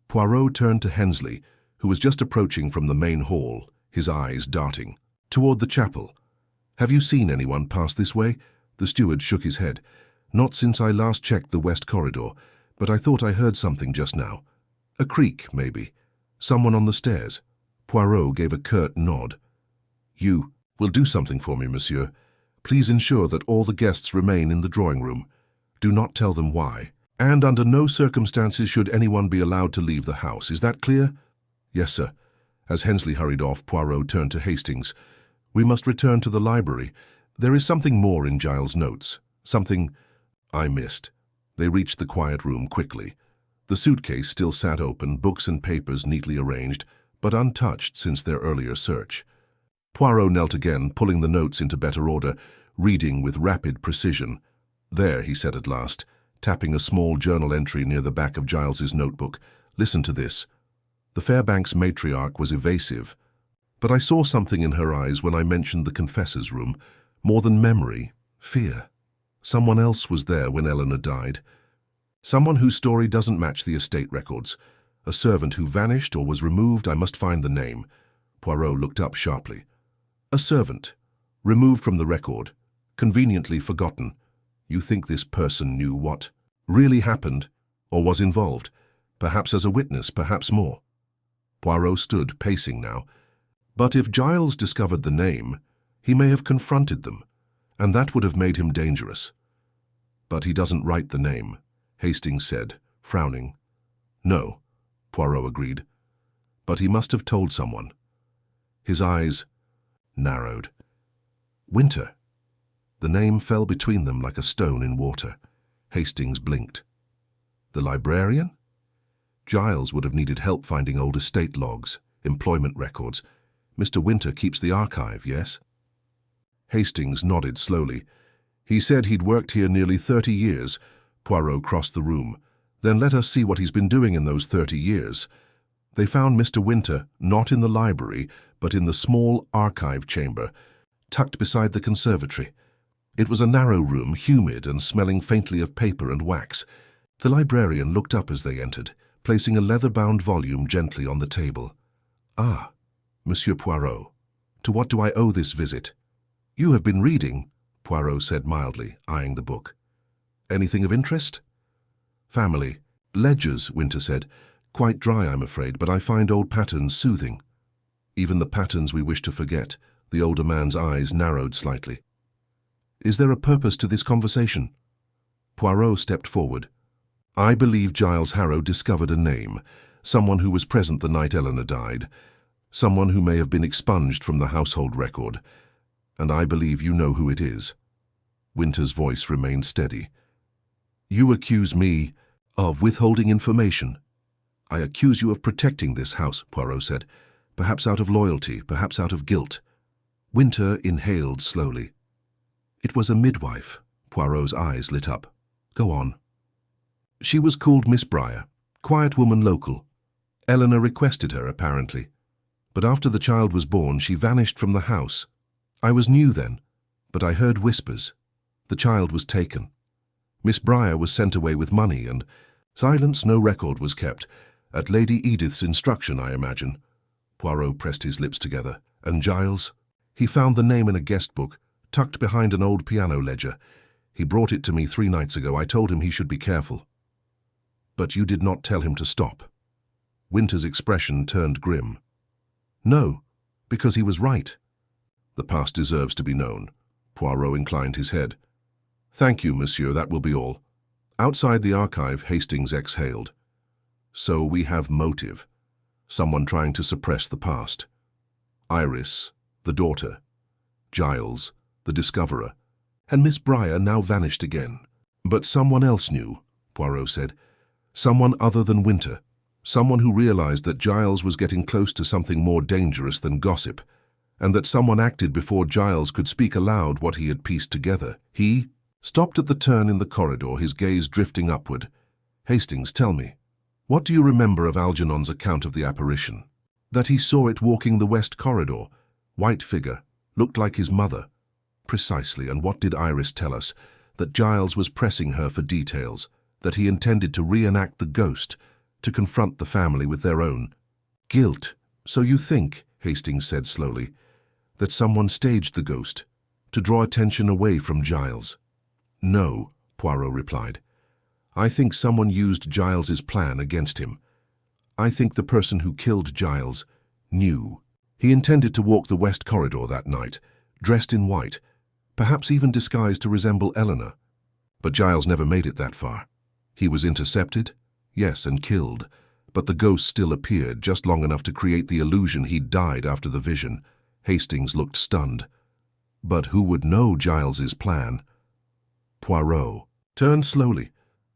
Poirot turned to Hensley, who was just approaching from the main hall, his eyes darting. "Toward the chapel. Have you seen anyone pass this way?" The steward shook his head. "Not since I last checked the west corridor, but I thought I heard something just now. A creak, maybe. Someone on the stairs." Poirot gave a curt nod. "You will do something for me, monsieur. Please ensure that all the guests remain in the drawing room. Do not tell them why. And under no circumstances should anyone be allowed to leave the house. Is that clear?" "Yes, sir." As Hensley hurried off, Poirot turned to Hastings. "We must return to the library. There is something more in Giles' notes. Something I missed." They reached the quiet room quickly. The suitcase still sat open, books and papers neatly arranged, but untouched since their earlier search. Poirot knelt again, pulling the notes into better order, reading with rapid precision. "There," he said at last, tapping a small journal entry near the back of Giles's notebook. "Listen to this. The Fairbanks matriarch was evasive, but I saw something in her eyes when I mentioned the confessor's room. More than memory, fear. Someone else was there when Eleanor died. Someone whose story doesn't match the estate records. A servant who vanished or was removed. I must find the name." Poirot looked up sharply. "A servant, removed from the record, conveniently forgotten. You think this person knew what really happened, or was involved, perhaps as a witness, perhaps more?" Poirot stood, pacing now. But if Giles discovered the name, he may have confronted them, and that would have made him dangerous. "But he doesn't write the name," Hastings said, frowning. "No," Poirot agreed. "But he must have told someone." His eyes narrowed. "Winter." The name fell between them like a stone in water. Hastings blinked. "The librarian?" Giles would have needed help finding old estate logs, employment records. "Mr. Winter keeps the archive, yes?" Hastings nodded slowly. "He said he'd worked here nearly 30 years. Poirot crossed the room. "Then let us see what he's been doing in those 30 years. They found Mr. Winter not in the library, but in the small archive chamber, tucked beside the conservatory. It was a narrow room, humid and smelling faintly of paper and wax. The librarian looked up as they entered, placing a leather-bound volume gently on the table. "Ah, Monsieur Poirot, to what do I owe this visit?" "You have been reading," Poirot said mildly, eyeing the book. "Anything of interest?" "Family. Ledgers," Winter said. "Quite dry, I'm afraid, but I find old patterns soothing." "Even the patterns we wish to forget." The older man's eyes narrowed slightly. "Is there a purpose to this conversation?" Poirot stepped forward. "I believe Giles Harrow discovered a name, someone who was present the night Eleanor died, someone who may have been expunged from the household record, and I believe you know who it is." Winter's voice remained steady. "You accuse me of withholding information." "I accuse you of protecting this house," Poirot said, "perhaps out of loyalty, perhaps out of guilt." Winter inhaled slowly. "It was a midwife." Poirot's eyes lit up. "Go on." "She was called Miss Briar, quiet woman local. Eleanor requested her, apparently. But after the child was born, she vanished from the house. I was new then, but I heard whispers. The child was taken. Miss Briar was sent away with money, and silence, no record was kept. At Lady Edith's instruction, I imagine." Poirot pressed his lips together. "And Giles?" "He found the name in a guest book, tucked behind an old piano ledger. He brought it to me 3 nights ago. I told him he should be careful." "But you did not tell him to stop." Winter's expression turned grim. "No, because he was right." "The past deserves to be known." Poirot inclined his head. "Thank you, monsieur, that will be all." Outside the archive, Hastings exhaled. "So we have motive. Someone trying to suppress the past. Iris, the daughter. Giles, the discoverer. And Miss Briar now vanished again. But someone else knew," Poirot said. "Someone other than Winter. Someone who realized that Giles was getting close to something more dangerous than gossip, and that someone acted before Giles could speak aloud what he had pieced together. He stopped at the turn in the corridor, his gaze drifting upward. "Hastings, tell me, what do you remember of Algernon's account of the apparition?" "That he saw it walking the west corridor. White figure, looked like his mother." "Precisely, and what did Iris tell us?" "That Giles was pressing her for details, that he intended to reenact the ghost, to confront the family with their own guilt." "So you think," Hastings said slowly, "that someone staged the ghost, to draw attention away from Giles?" "No," Poirot replied. "I think someone used Giles's plan against him. I think the person who killed Giles New. He intended to walk the west corridor that night, dressed in white, perhaps even disguised to resemble Eleanor. But Giles never made it that far. He was intercepted, yes, and killed, but the ghost still appeared just long enough to create the illusion he'd died after the vision. Hastings looked stunned. But who would know Giles's plan? Poirot turned slowly,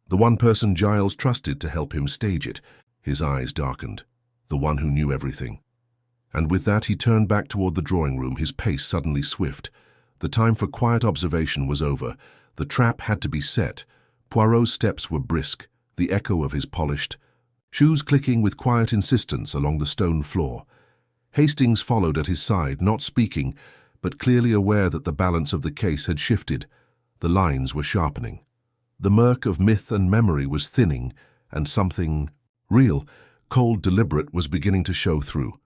the one person Giles trusted to help him stage it. His eyes darkened, the one who knew everything. And with that he turned back toward the drawing room, his pace suddenly swift. The time for quiet observation was over. The trap had to be set. Poirot's steps were brisk, the echo of his polished shoes clicking with quiet insistence along the stone floor. Hastings followed at his side, not speaking, but clearly aware that the balance of the case had shifted. The lines were sharpening. The murk of myth and memory was thinning, and something real, cold, deliberate was beginning to show through.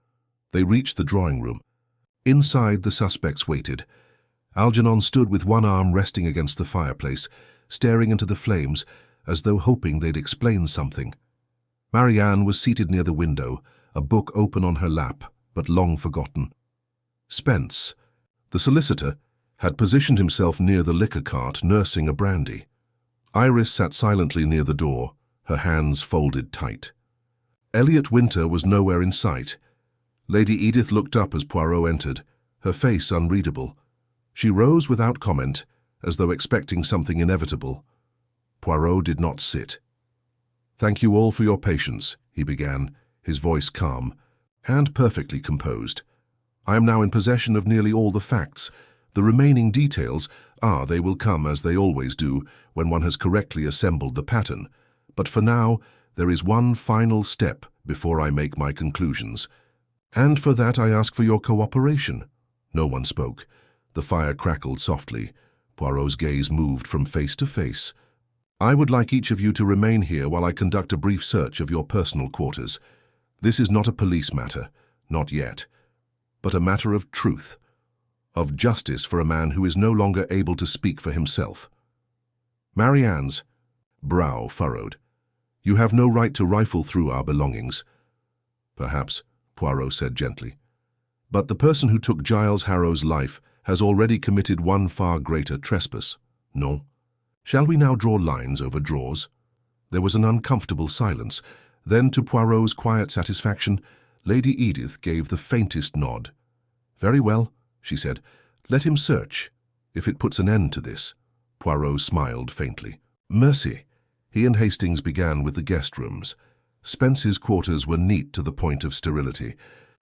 They reached the drawing room. Inside, the suspects waited. Algernon stood with one arm resting against the fireplace, staring into the flames, as though hoping they'd explain something. Marianne was seated near the window, a book open on her lap, but long forgotten. Spence, the solicitor, had positioned himself near the liquor cart, nursing a brandy. Iris sat silently near the door, her hands folded tight. Elliot Winter was nowhere in sight. Lady Edith looked up as Poirot entered, her face unreadable. She rose without comment, as though expecting something inevitable. Poirot did not sit. "Thank you all for your patience," he began, his voice calm and perfectly composed. "I am now in possession of nearly all the facts. The remaining details, they will come as they always do when one has correctly assembled the pattern. But for now, there is one final step before I make my conclusions. And for that I ask for your cooperation." No one spoke. The fire crackled softly. Poirot's gaze moved from face to face. "I would like each of you to remain here while I conduct a brief search of your personal quarters. This is not a police matter, not yet, but a matter of truth, of justice for a man who is no longer able to speak for himself." Marianne's brow furrowed. "You have no right to rifle through our belongings." "Perhaps," Poirot said gently. "But the person who took Giles Harrow's life has already committed one far greater trespass. No? Shall we now draw lines over drawers?" There was an uncomfortable silence. Then, to Poirot's quiet satisfaction, Lady Edith gave the faintest nod. "Very well," she said. "Let him search, if it puts an end to this." Poirot smiled faintly. "Mercy." He and Hastings began with the guest rooms. Spence's quarters were neat to the point of sterility.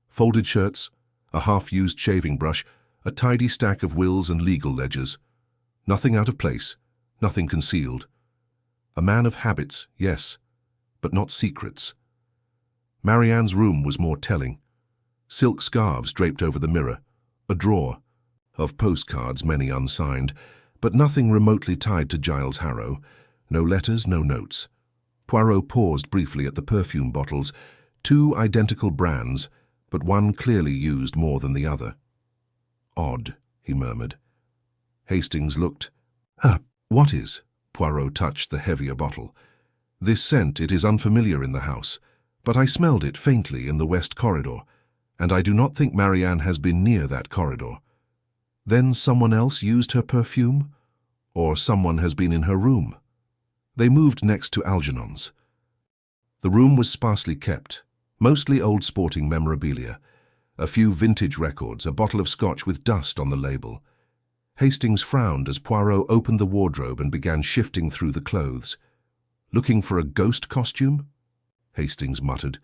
Folded shirts, a half-used shaving brush, a tidy stack of wills and legal ledgers. Nothing out of place, nothing concealed. A man of habits, yes, but not secrets. Marianne's room was more telling. Silk scarves draped over the mirror, a drawer of postcards, many unsigned, but nothing remotely tied to Giles Harrow. No letters, no notes. Poirot paused briefly at the perfume bottles, two identical brands, but one clearly used more than the other. "Odd," he murmured. Hastings looked. What is?" Poirot touched the heavier bottle. "This scent, it is unfamiliar in the house, but I smelled it faintly in the west corridor, and I do not think Marianne has been near that corridor. Then someone else used her perfume? Or someone has been in her room?" They moved next to Algernon's. The room was sparsely kept, mostly old sporting memorabilia, a few vintage records, a bottle of scotch with dust on the label. Hastings frowned as Poirot opened the wardrobe and began shifting through the clothes. "Looking for a ghost costume?" Hastings muttered.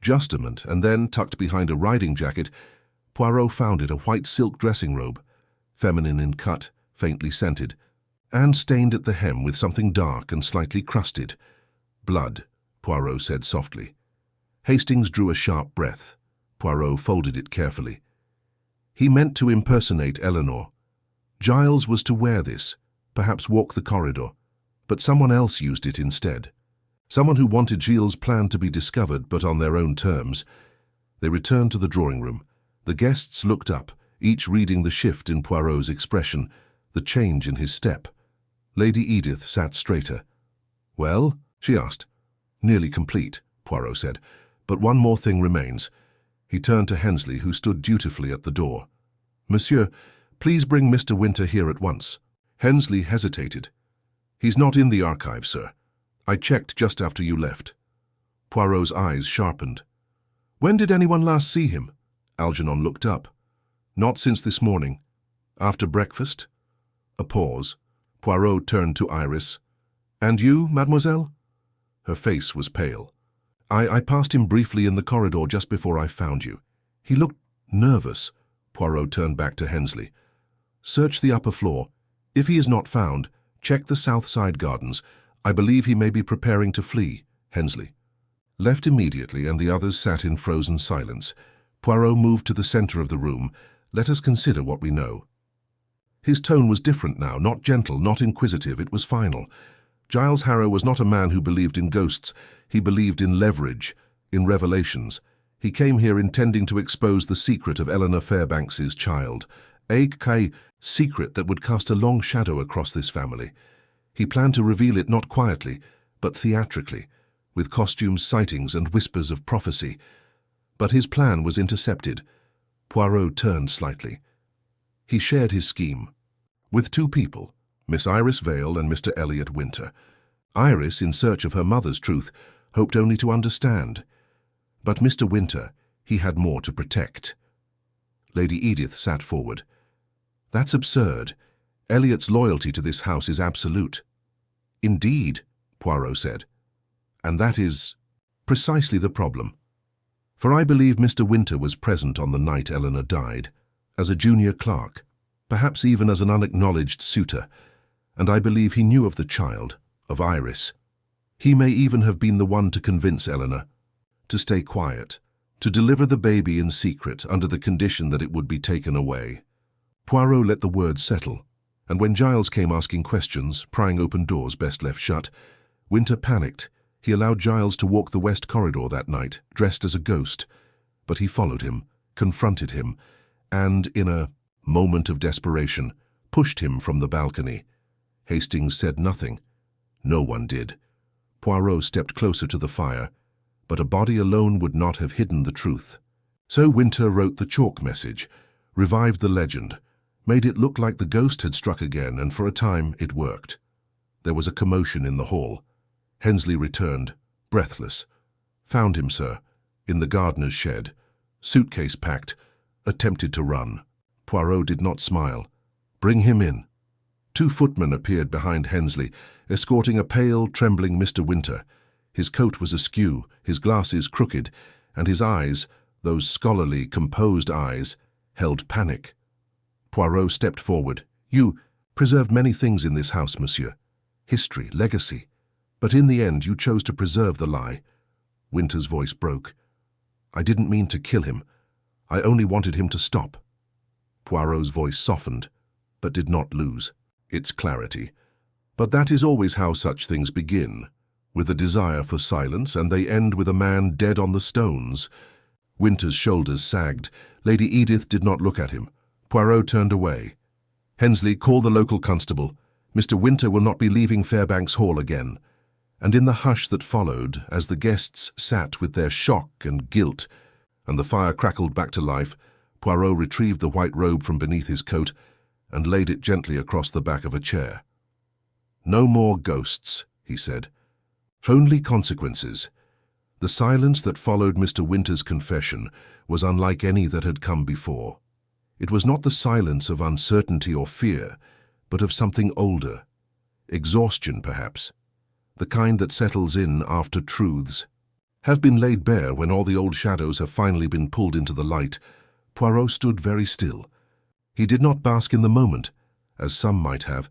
"Justament," and then, tucked behind a riding jacket, Poirot found it, a white silk dressing robe, feminine in cut, faintly scented, and stained at the hem with something dark and slightly crusted. "Blood," Poirot said softly. Hastings drew a sharp breath. Poirot folded it carefully. He meant to impersonate Eleanor. Giles was to wear this, perhaps walk the corridor, but someone else used it instead. Someone who wanted Gilles' plan to be discovered, but on their own terms. They returned to the drawing room. The guests looked up, each reading the shift in Poirot's expression, the change in his step. Lady Edith sat straighter. "Well?" she asked. "Nearly complete," Poirot said. "But one more thing remains. He turned to Hensley, who stood dutifully at the door. "Monsieur, please bring Mr. Winter here at once." Hensley hesitated. "He's not in the archive, sir. I checked just after you left." Poirot's eyes sharpened. "When did anyone last see him?" Algernon looked up. "Not since this morning. After breakfast?" A pause. Poirot turned to Iris. "And you, mademoiselle?" Her face was pale. I passed him briefly in the corridor just before I found you. He looked nervous." Poirot turned back to Hensley. "Search the upper floor. If he is not found, check the south side gardens. I believe he may be preparing to flee." Hensley left immediately, and the others sat in frozen silence. Poirot moved to the center of the room. "Let us consider what we know." His tone was different now, not gentle, not inquisitive, it was final. Giles Harrow was not a man who believed in ghosts. He believed in leverage, in revelations. He came here intending to expose the secret of Eleanor Fairbanks's child, a secret that would cast a long shadow across this family. He planned to reveal it not quietly, but theatrically, with costumes, sightings, and whispers of prophecy. But his plan was intercepted. Poirot turned slightly. He shared his scheme with two people, Miss Iris Vale and Mr. Elliot Winter. Iris, in search of her mother's truth, hoped only to understand. But Mr. Winter, he had more to protect. Lady Edith sat forward. "That's absurd. Elliot's loyalty to this house is absolute." "Indeed," Poirot said. "And that is precisely the problem. For I believe Mr. Winter was present on the night Eleanor died, as a junior clerk, perhaps even as an unacknowledged suitor, and I believe he knew of the child, of Iris. He may even have been the one to convince Eleanor to stay quiet, to deliver the baby in secret under the condition that it would be taken away." Poirot let the words settle, and when Giles came asking questions, prying open doors best left shut, Winter panicked. He allowed Giles to walk the west corridor that night, dressed as a ghost, but he followed him, confronted him, and, in a moment of desperation, pushed him from the balcony. Hastings said nothing. No one did. Poirot stepped closer to the fire, but a body alone would not have hidden the truth. So Winter wrote the chalk message, revived the legend, made it look like the ghost had struck again, and for a time it worked. There was a commotion in the hall. Hensley returned, breathless. "Found him, sir, in the gardener's shed. Suitcase packed. Attempted to run." Poirot did not smile. "Bring him in." Two footmen appeared behind Hensley, escorting a pale, trembling Mr. Winter. His coat was askew, his glasses crooked, and his eyes, those scholarly, composed eyes, held panic. Poirot stepped forward. "You preserved many things in this house, monsieur. History, legacy. But in the end you chose to preserve the lie." Winter's voice broke. "I didn't mean to kill him. I only wanted him to stop." Poirot's voice softened, but did not lose its clarity. "But that is always how such things begin, with a desire for silence, and they end with a man dead on the stones." Winter's shoulders sagged. Lady Edith did not look at him. Poirot turned away. "Hensley, call the local constable. Mr. Winter will not be leaving Fairbanks Hall again." And in the hush that followed, as the guests sat with their shock and guilt, and the fire crackled back to life, Poirot retrieved the white robe from beneath his coat and laid it gently across the back of a chair. "No more ghosts," he said. "Only consequences." The silence that followed Mr. Winter's confession was unlike any that had come before. It was not the silence of uncertainty or fear, but of something older. Exhaustion, perhaps. The kind that settles in after truths have been laid bare when all the old shadows have finally been pulled into the light. Poirot stood very still. He did not bask in the moment, as some might have.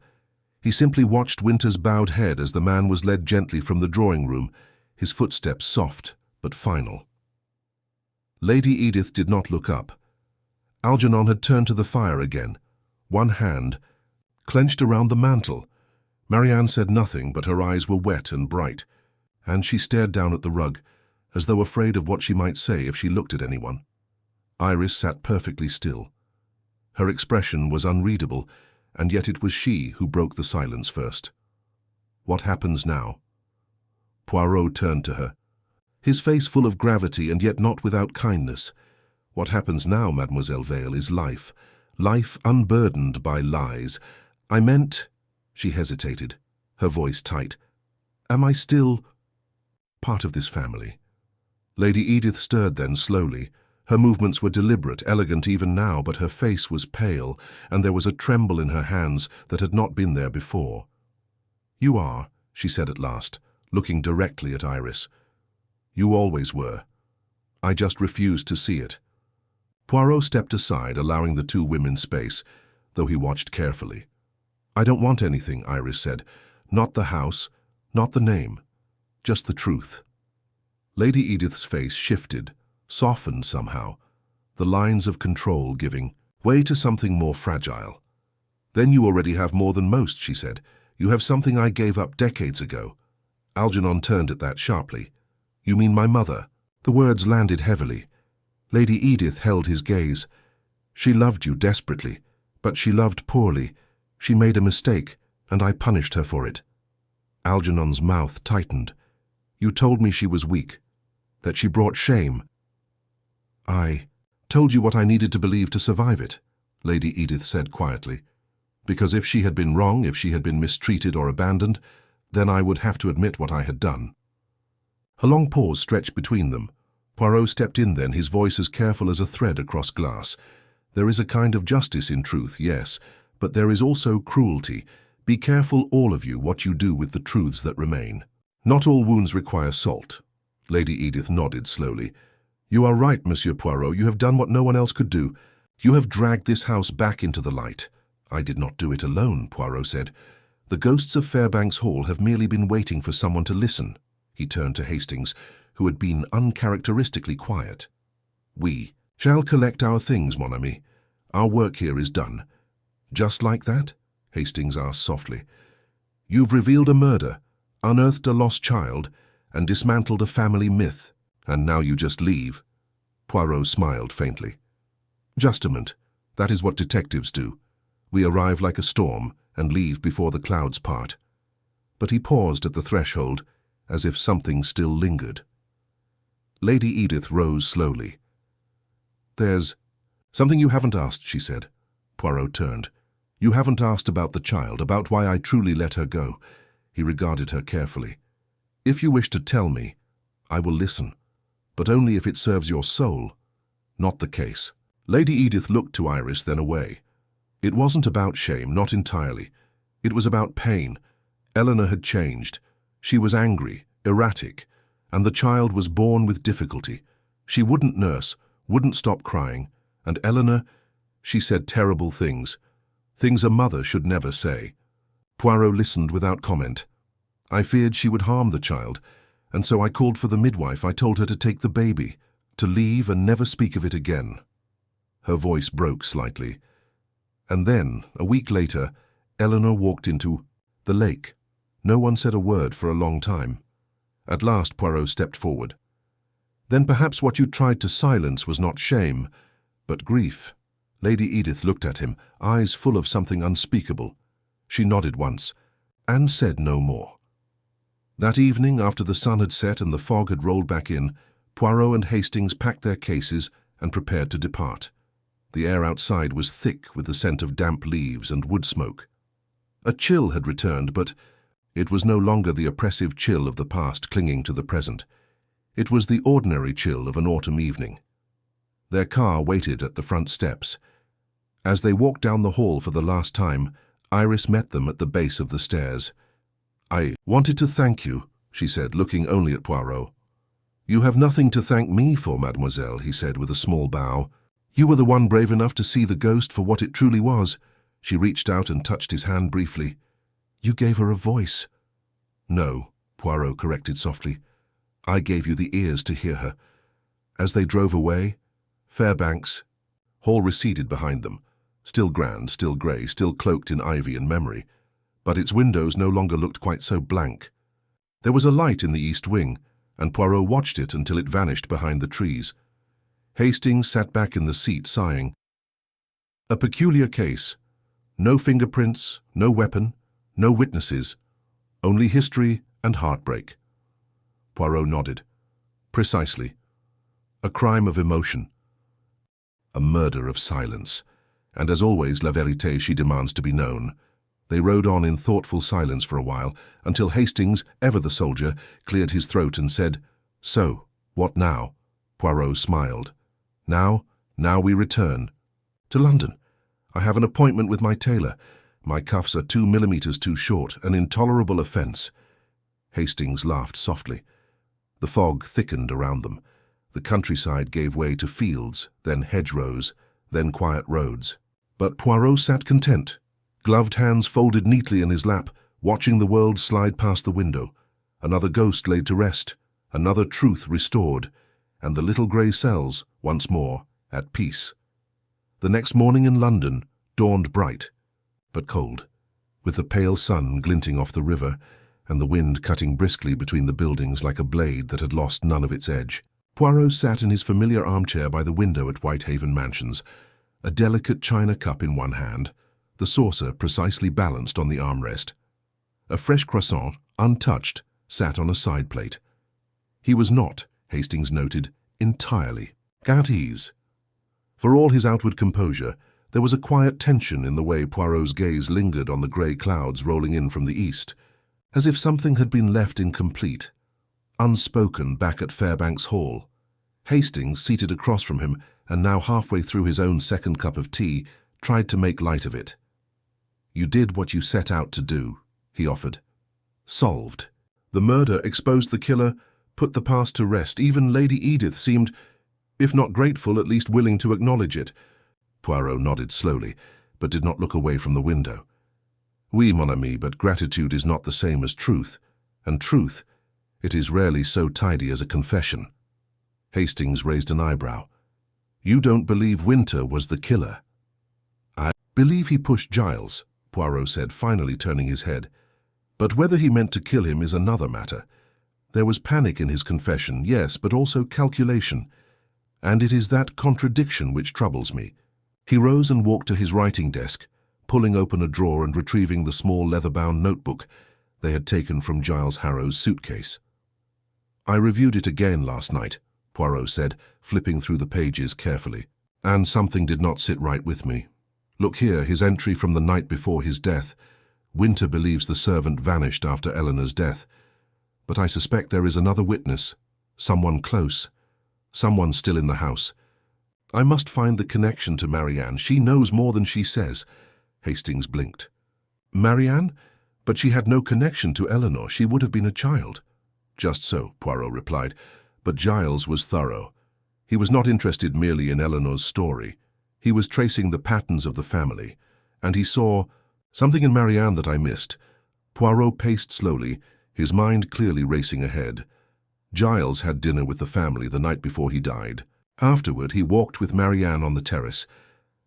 He simply watched Winter's bowed head as the man was led gently from the drawing room, his footsteps soft but final. Lady Edith did not look up. Algernon had turned to the fire again, one hand clenched around the mantel. Marianne said nothing, but her eyes were wet and bright, and she stared down at the rug, as though afraid of what she might say if she looked at anyone. Iris sat perfectly still. Her expression was unreadable, and yet it was she who broke the silence first. "What happens now?" Poirot turned to her, his face full of gravity and yet not without kindness. What happens now, Mademoiselle Vale, is life. Life unburdened by lies. I meant—" She hesitated, her voice tight. "Am I still part of this family?" Lady Edith stirred then slowly. Her movements were deliberate, elegant even now, but her face was pale, and there was a tremble in her hands that had not been there before. "You are," she said at last, looking directly at Iris. "You always were. I just refused to see it." Poirot stepped aside, allowing the two women space, though he watched carefully. "I don't want anything," Iris said. "Not the house, not the name, just the truth." Lady Edith's face shifted, softened somehow, the lines of control giving way to something more fragile. "Then you already have more than most," she said. "You have something I gave up decades ago." Algernon turned at that sharply. "You mean my mother?" The words landed heavily. Lady Edith held his gaze. "She loved you desperately, but she loved poorly. She made a mistake, and I punished her for it." Algernon's mouth tightened. "You told me she was weak, that she brought shame." "I told you what I needed to believe to survive it," Lady Edith said quietly. "Because if she had been wrong, if she had been mistreated or abandoned, then I would have to admit what I had done." A long pause stretched between them. Poirot stepped in then, his voice as careful as a thread across glass. "There is a kind of justice in truth, yes, but there is also cruelty. Be careful, all of you, what you do with the truths that remain. Not all wounds require salt." Lady Edith nodded slowly. "You are right, Monsieur Poirot. You have done what no one else could do. You have dragged this house back into the light." "I did not do it alone," Poirot said. "The ghosts of Fairbanks Hall have merely been waiting for someone to listen." He turned to Hastings, who had been uncharacteristically quiet. "We shall collect our things, mon ami. Our work here is done." "Just like that?" Hastings asked softly. "You've revealed a murder, unearthed a lost child, and dismantled a family myth, and now you just leave?" Poirot smiled faintly. "Justement, that is what detectives do. We arrive like a storm and leave before the clouds part." But he paused at the threshold, as if something still lingered. Lady Edith rose slowly. "There's something you haven't asked," she said. Poirot turned. "You haven't asked about the child, about why I truly let her go." He regarded her carefully. "If you wish to tell me, I will listen, but only if it serves your soul, not the case." Lady Edith looked to Iris, then away. It wasn't about shame, not entirely. It was about pain. Eleanor had changed. She was angry, erratic, and the child was born with difficulty. She wouldn't nurse, wouldn't stop crying, and Eleanor, she said terrible things a mother should never say. Poirot listened without comment. "I feared she would harm the child, and so I called for the midwife. I told her to take the baby, to leave and never speak of it again." Her voice broke slightly. "And then, a week later, Eleanor walked into the lake. No one said a word for a long time. At last Poirot stepped forward. Then perhaps what you tried to silence was not shame, but grief." Lady Edith looked at him, eyes full of something unspeakable. She nodded once, and said no more. That evening, after the sun had set and the fog had rolled back in, Poirot and Hastings packed their cases and prepared to depart. The air outside was thick with the scent of damp leaves and wood smoke. A chill had returned, but it was no longer the oppressive chill of the past clinging to the present. It was the ordinary chill of an autumn evening. Their car waited at the front steps. As they walked down the hall for the last time, Iris met them at the base of the stairs. "I wanted to thank you," she said, looking only at Poirot. "You have nothing to thank me for, mademoiselle," he said with a small bow. "You were the one brave enough to see the ghost for what it truly was." She reached out and touched his hand briefly. "You gave her a voice." "No," Poirot corrected softly. "I gave you the ears to hear her." As they drove away, Fairbanks Hall receded behind them, still grand, still grey, still cloaked in ivy and memory, but its windows no longer looked quite so blank. There was a light in the east wing, and Poirot watched it until it vanished behind the trees. Hastings sat back in the seat, sighing. A peculiar case. No fingerprints, no weapon, no witnesses, only history and heartbreak. Poirot nodded. "Precisely. A crime of emotion. a murder of silence. And as always, la vérité she demands to be known. They rode on in thoughtful silence for a while, until Hastings, ever the soldier, cleared his throat and said, "So, what now?" Poirot smiled. Now we return. To London. I have an appointment with my tailor. My cuffs are 2 millimeters too short, an intolerable offence." Hastings laughed softly. The fog thickened around them. The countryside gave way to fields, then hedgerows, then quiet roads. But Poirot sat content, gloved hands folded neatly in his lap, watching the world slide past the window. Another ghost laid to rest, another truth restored, and the little grey cells, once more, at peace. The next morning in London dawned bright, but cold, with the pale sun glinting off the river and the wind cutting briskly between the buildings like a blade that had lost none of its edge. Poirot sat in his familiar armchair by the window at Whitehaven Mansions, a delicate china cup in one hand, the saucer precisely balanced on the armrest. A fresh croissant, untouched, sat on a side plate. He was not, Hastings noted, entirely at ease. For all his outward composure, there was a quiet tension in the way Poirot's gaze lingered on the grey clouds rolling in from the east, as if something had been left incomplete, unspoken back at Fairbanks Hall. Hastings, seated across from him and now halfway through his own second cup of tea, tried to make light of it. "You did what you set out to do," he offered. "Solved. The murder exposed the killer, put the past to rest. Even Lady Edith seemed, if not grateful, at least willing to acknowledge it." Poirot nodded slowly, but did not look away from the window. "Oui, mon ami, but gratitude is not the same as truth, and truth, it is rarely so tidy as a confession." Hastings raised an eyebrow. "You don't believe Winter was the killer?" "I believe he pushed Giles," Poirot said, finally turning his head. "But whether he meant to kill him is another matter. There was panic in his confession, yes, but also calculation. And it is that contradiction which troubles me." He rose and walked to his writing desk, pulling open a drawer and retrieving the small leather-bound notebook they had taken from Giles Harrow's suitcase. "I reviewed it again last night," Poirot said, flipping through the pages carefully. "And something did not sit right with me. Look here, his entry from the night before his death. Winter believes the servant vanished after Eleanor's death. But I suspect there is another witness, someone close, someone still in the house. I must find the connection to Marianne. She knows more than she says." Hastings blinked. "Marianne? But she had no connection to Eleanor. She would have been a child." "Just so," Poirot replied. But Giles was thorough. He was not interested merely in Eleanor's story. He was tracing the patterns of the family, and he saw something in Marianne that I missed. Poirot paced slowly, his mind clearly racing ahead. Giles had dinner with the family the night before he died. Afterward, he walked with Marianne on the terrace.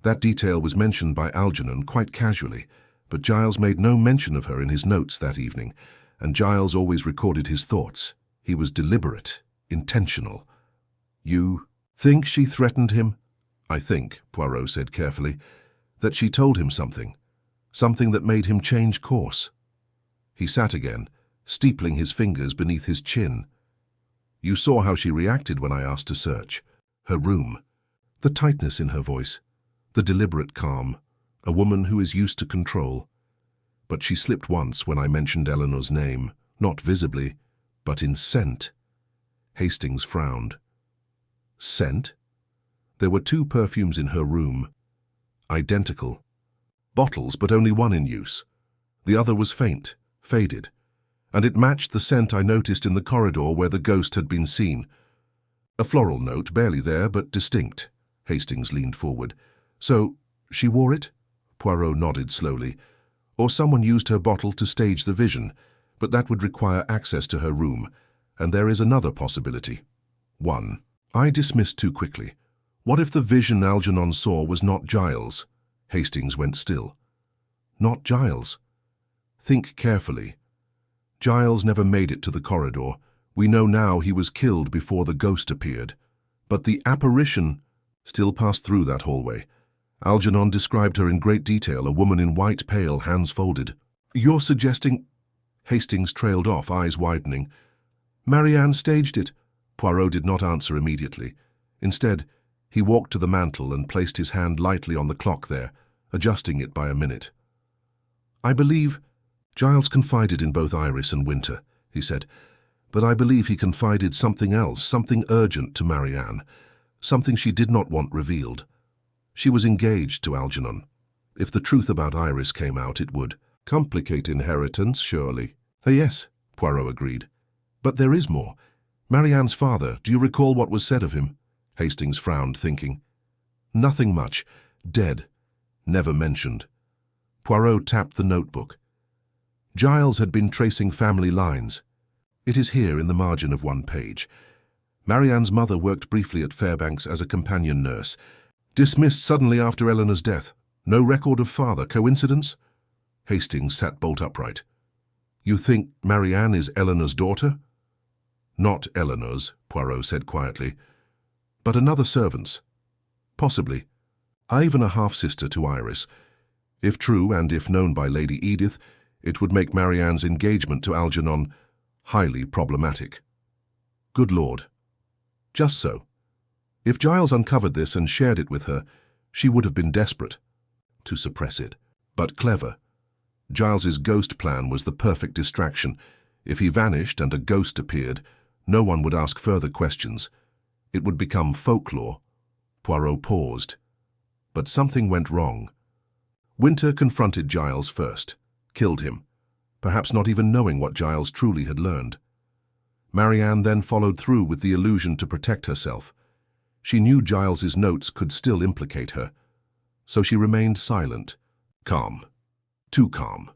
That detail was mentioned by Algernon quite casually, but Giles made no mention of her in his notes that evening, and Giles always recorded his thoughts. He was deliberate, intentional. "You think she threatened him?" "I think," Poirot said carefully, "that she told him something that made him change course." He sat again, steepling his fingers beneath his chin. "You saw how she reacted when I asked to search. Her room. The tightness in her voice, the deliberate calm, a woman who is used to control. But she slipped once when I mentioned Eleanor's name, not visibly, but in scent." Hastings frowned. "Scent?" "There were 2 perfumes in her room. Identical. Bottles, but only one in use. The other was faint, faded, and it matched the scent I noticed in the corridor where the ghost had been seen. A floral note, barely there, but distinct." Hastings leaned forward. "So, she wore it?" Poirot nodded slowly. "Or someone used her bottle to stage the vision, but that would require access to her room, and there is another possibility. 1. I dismissed too quickly. What if the vision Algernon saw was not Giles?" Hastings went still. "Not Giles?" "Think carefully. Giles never made it to the corridor. We know now he was killed before the ghost appeared. But the apparition still passed through that hallway. Algernon described her in great detail, a woman in white, pale, hands folded." "You're suggesting—" Hastings trailed off, eyes widening. "Marianne staged it." Poirot did not answer immediately. Instead, He walked to the mantel and placed his hand lightly on the clock there, adjusting it by a minute. "I believe—" Giles confided in both Iris and Winter, he said, but I believe he confided something else, something urgent to Marianne, something she did not want revealed. She was engaged to Algernon. If the truth about Iris came out, it would complicate inheritance, surely. Yes, Poirot agreed. But there is more. Marianne's father, do you recall what was said of him? Hastings frowned, thinking. Nothing much. Dead. Never mentioned. Poirot tapped the notebook. Giles had been tracing family lines. It is here in the margin of one page. Marianne's mother worked briefly at Fairbanks as a companion nurse. Dismissed suddenly after Eleanor's death. No record of father. Coincidence? Hastings sat bolt upright. You think Marianne is Eleanor's daughter? Not Eleanor's, Poirot said quietly, but another servant's. Possibly. Even a half-sister to Iris. If true, and if known by Lady Edith, it would make Marianne's engagement to Algernon highly problematic. Good Lord. Just so. If Giles uncovered this and shared it with her, she would have been desperate to suppress it, but clever. Giles's ghost plan was the perfect distraction. If he vanished and a ghost appeared, no one would ask further questions. It would become folklore. Poirot paused. But something went wrong. Winter confronted Giles first, killed him, perhaps not even knowing what Giles truly had learned. Marianne then followed through with the illusion to protect herself. She knew Giles's notes could still implicate her, so she remained silent, calm. Too calm.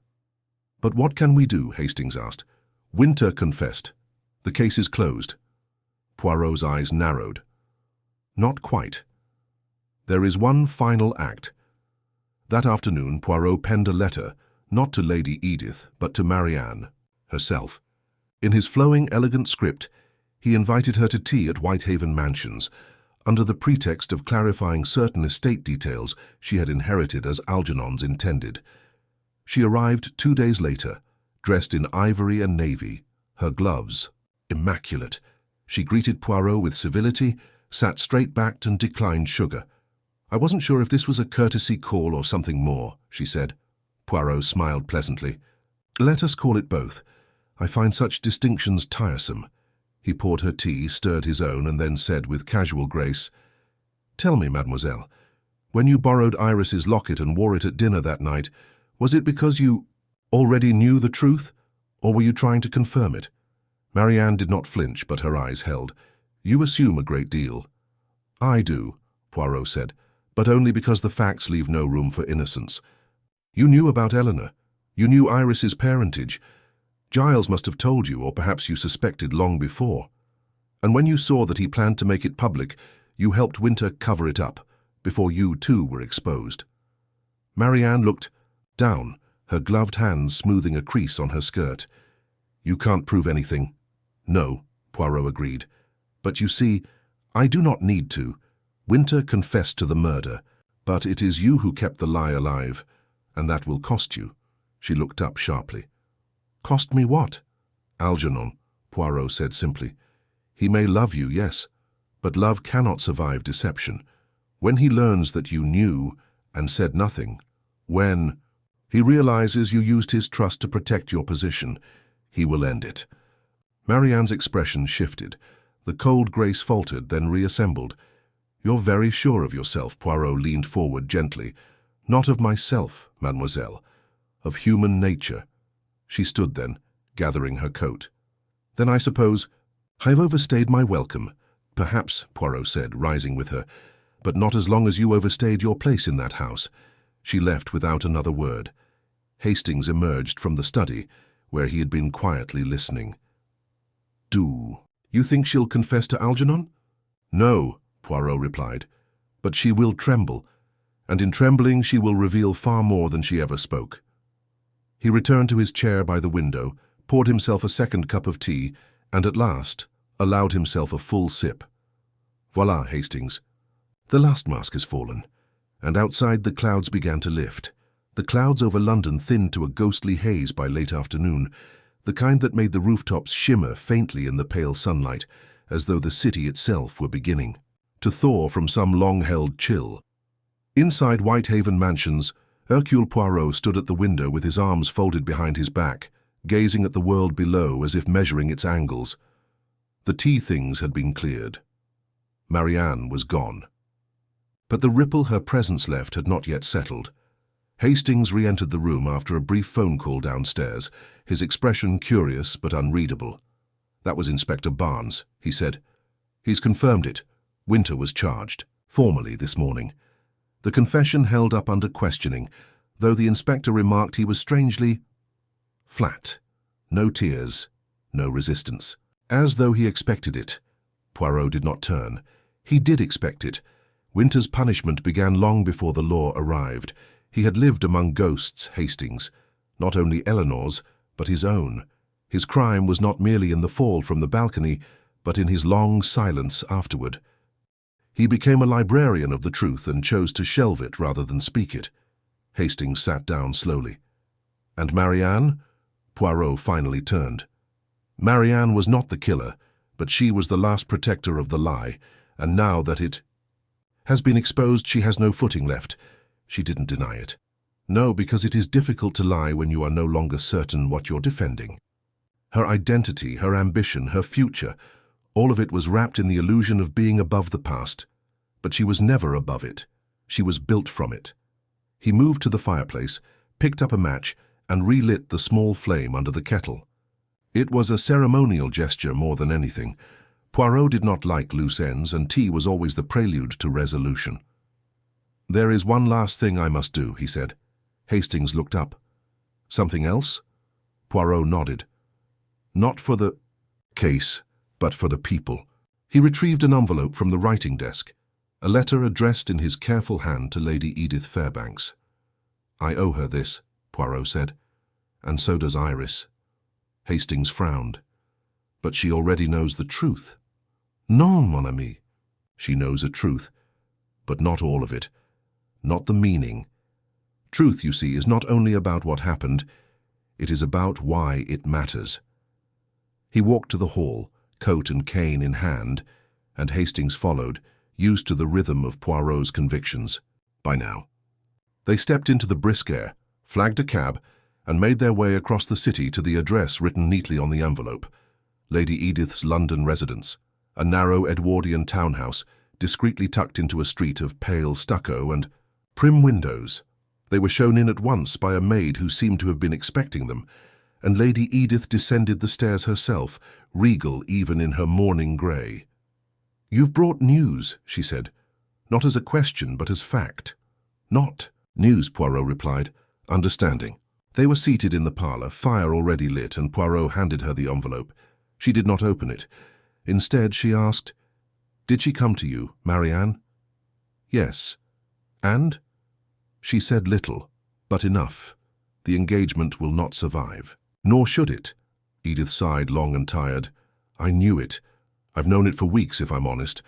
But what can we do? Hastings asked. Winter confessed. The case is closed. Poirot's eyes narrowed. Not quite. There is one final act. That afternoon, Poirot penned a letter, not to Lady Edith, but to Marianne, herself. In his flowing, elegant script, he invited her to tea at Whitehaven Mansions, under the pretext of clarifying certain estate details she had inherited as Algernon's intended. She arrived 2 days later, dressed in ivory and navy, her gloves immaculate. She greeted Poirot with civility, sat straight-backed and declined sugar. I wasn't sure if this was a courtesy call or something more, she said. Poirot smiled pleasantly. Let us call it both. I find such distinctions tiresome. He poured her tea, stirred his own, and then said with casual grace, Tell me, mademoiselle, when you borrowed Iris's locket and wore it at dinner that night, was it because you already knew the truth, or were you trying to confirm it? Marianne did not flinch, but her eyes held. You assume a great deal. I do, Poirot said, but only because the facts leave no room for innocence. You knew about Eleanor. You knew Iris's parentage. Giles must have told you, or perhaps you suspected long before. And when you saw that he planned to make it public, you helped Winter cover it up, before you too were exposed. Marianne looked down, her gloved hands smoothing a crease on her skirt. You can't prove anything. No, Poirot agreed. But you see, I do not need to. Winter confessed to the murder, but it is you who kept the lie alive, and that will cost you. She looked up sharply. Cost me what? Algernon, Poirot said simply. He may love you, yes, but love cannot survive deception. When he learns that you knew and said nothing, when he realizes you used his trust to protect your position, he will end it. Marianne's expression shifted. The cold grace faltered, then reassembled. You're very sure of yourself, Poirot leaned forward gently. Not of myself, mademoiselle. Of human nature. She stood then, gathering her coat. Then I suppose I've overstayed my welcome. Perhaps, Poirot said, rising with her, but not as long as you overstayed your place in that house. She left without another word. Hastings emerged from the study, where he had been quietly listening. Do you think she'll confess to Algernon? No, Poirot replied, but she will tremble, and in trembling she will reveal far more than she ever spoke. He returned to his chair by the window, poured himself a second cup of tea, and at last allowed himself a full sip. Voila, Hastings. The last mask has fallen, and outside the clouds began to lift. The clouds over London thinned to a ghostly haze by late afternoon, the kind that made the rooftops shimmer faintly in the pale sunlight, as though the city itself were beginning. to thaw from some long-held chill. Inside Whitehaven Mansions, Hercule Poirot stood at the window with his arms folded behind his back, gazing at the world below as if measuring its angles. The tea things had been cleared. Marianne was gone. But the ripple her presence left had not yet settled. Hastings re-entered the room after a brief phone call downstairs, his expression curious but unreadable. "That was Inspector Barnes," he said. "He's confirmed it. Winter was charged, formally this morning." The confession held up under questioning, though the inspector remarked he was strangely flat. No tears, no resistance. As though he expected it. Poirot did not turn. He did expect it. Winter's punishment began long before the law arrived. He had lived among ghosts, Hastings. Not only Eleanor's, but his own. His crime was not merely in the fall from the balcony, but in his long silence afterward. He became a librarian of the truth and chose to shelve it rather than speak it. Hastings sat down slowly. "And Marianne?" Poirot finally turned. Marianne was not the killer, but she was the last protector of the lie, and now that it has been exposed, she has no footing left. She didn't deny it. No, because it is difficult to lie when you are no longer certain what you're defending. Her identity, her ambition, her future, all of it was wrapped in the illusion of being above the past. But she was never above it. She was built from it. He moved to the fireplace, picked up a match, and relit the small flame under the kettle. It was a ceremonial gesture more than anything. Poirot did not like loose ends, and tea was always the prelude to resolution. "There is one last thing I must do," he said. Hastings looked up. "Something else?" Poirot nodded. "Not for the case, but for the people." He retrieved an envelope from the writing desk, a letter addressed in his careful hand to Lady Edith Fairbanks. "I owe her this," Poirot said, "and so does Iris." Hastings frowned. "But she already knows the truth." "Non, mon ami." "She knows a truth, but not all of it, not the meaning. Truth, you see, is not only about what happened, it is about why it matters." He walked to the hall, coat and cane in hand, and Hastings followed, used to the rhythm of Poirot's convictions. By now. They stepped into the brisk air, flagged a cab, and made their way across the city to the address written neatly on the envelope. Lady Edith's London residence, a narrow Edwardian townhouse, discreetly tucked into a street of pale stucco and prim windows. They were shown in at once by a maid who seemed to have been expecting them, and Lady Edith descended the stairs herself, regal even in her mourning grey. "You've brought news," she said, "not as a question but as fact." "Not news," Poirot replied, understanding. They were seated in the parlour, fire already lit, and Poirot handed her the envelope. She did not open it. Instead, she asked, "Did she come to you, Marianne?" "Yes." "And?" "She said little, but enough. The engagement will not survive." "Nor should it." Edith sighed, long and tired. "I knew it. I've known it for weeks, if I'm honest.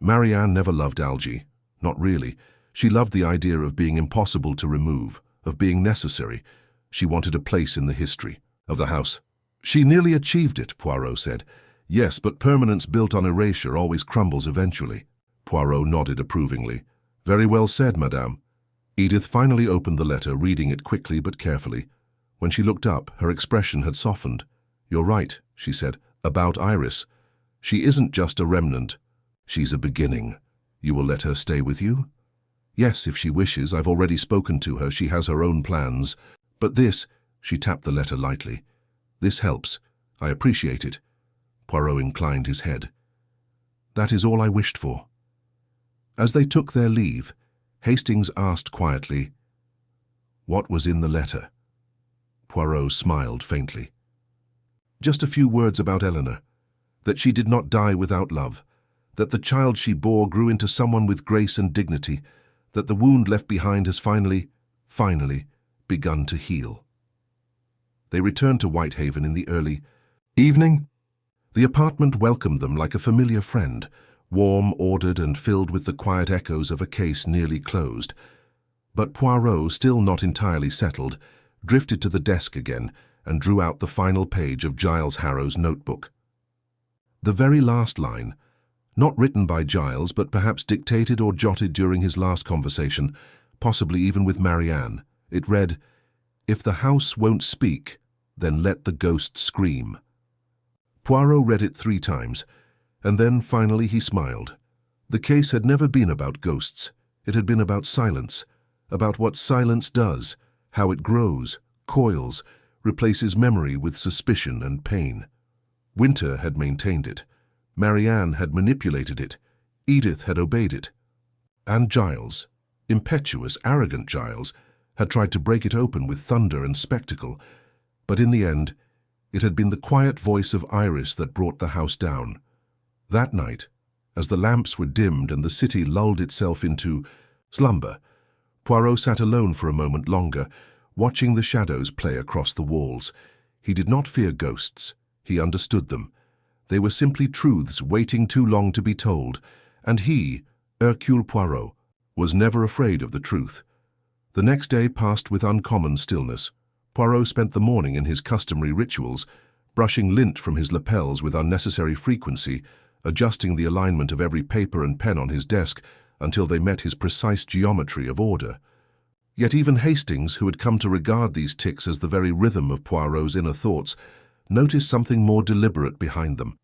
Marianne never loved Algy. Not really. She loved the idea of being impossible to remove, of being necessary. She wanted a place in the history of the house." "She nearly achieved it," Poirot said. "Yes, but permanence built on erasure always crumbles eventually." Poirot nodded approvingly. "Very well said, madame." Edith finally opened the letter, reading it quickly but carefully. When she looked up, her expression had softened. "You're right," she said, "about Iris. She isn't just a remnant. She's a beginning. You will let her stay with you?" "Yes, if she wishes. I've already spoken to her. She has her own plans. But this," she tapped the letter lightly, "this helps. I appreciate it." Poirot inclined his head. "That is all I wished for." As they took their leave, Hastings asked quietly, "What was in the letter?" Poirot smiled faintly. "Just a few words about Eleanor. That she did not die without love. That the child she bore grew into someone with grace and dignity. That the wound left behind has finally begun to heal." They returned to Whitehaven in the early evening. The apartment welcomed them like a familiar friend, warm, ordered, and filled with the quiet echoes of a case nearly closed. But Poirot, still not entirely settled, drifted to the desk again and drew out the final page of Giles Harrow's notebook. The very last line, Not written by Giles, but perhaps dictated or jotted during his last conversation, possibly even with Marianne. It read, "If the house won't speak, then let the ghost scream." Poirot read it 3 times, and then finally he smiled. The case had never been about ghosts. It had been about silence, about what silence does, how it grows, coils, replaces memory with suspicion and pain. Winter had maintained it. Marianne had manipulated it. Edith had obeyed it. And Giles, impetuous, arrogant Giles, had tried to break it open with thunder and spectacle. But in the end, it had been the quiet voice of Iris that brought the house down. That night, as the lamps were dimmed and the city lulled itself into slumber, Poirot sat alone for a moment longer, watching the shadows play across the walls. He did not fear ghosts. He understood them. They were simply truths waiting too long to be told, and he, Hercule Poirot, was never afraid of the truth. The next day passed with uncommon stillness. Poirot spent the morning in his customary rituals, brushing lint from his lapels with unnecessary frequency, adjusting the alignment of every paper and pen on his desk until they met his precise geometry of order. Yet even Hastings, who had come to regard these tics as the very rhythm of Poirot's inner thoughts, noticed something more deliberate behind them.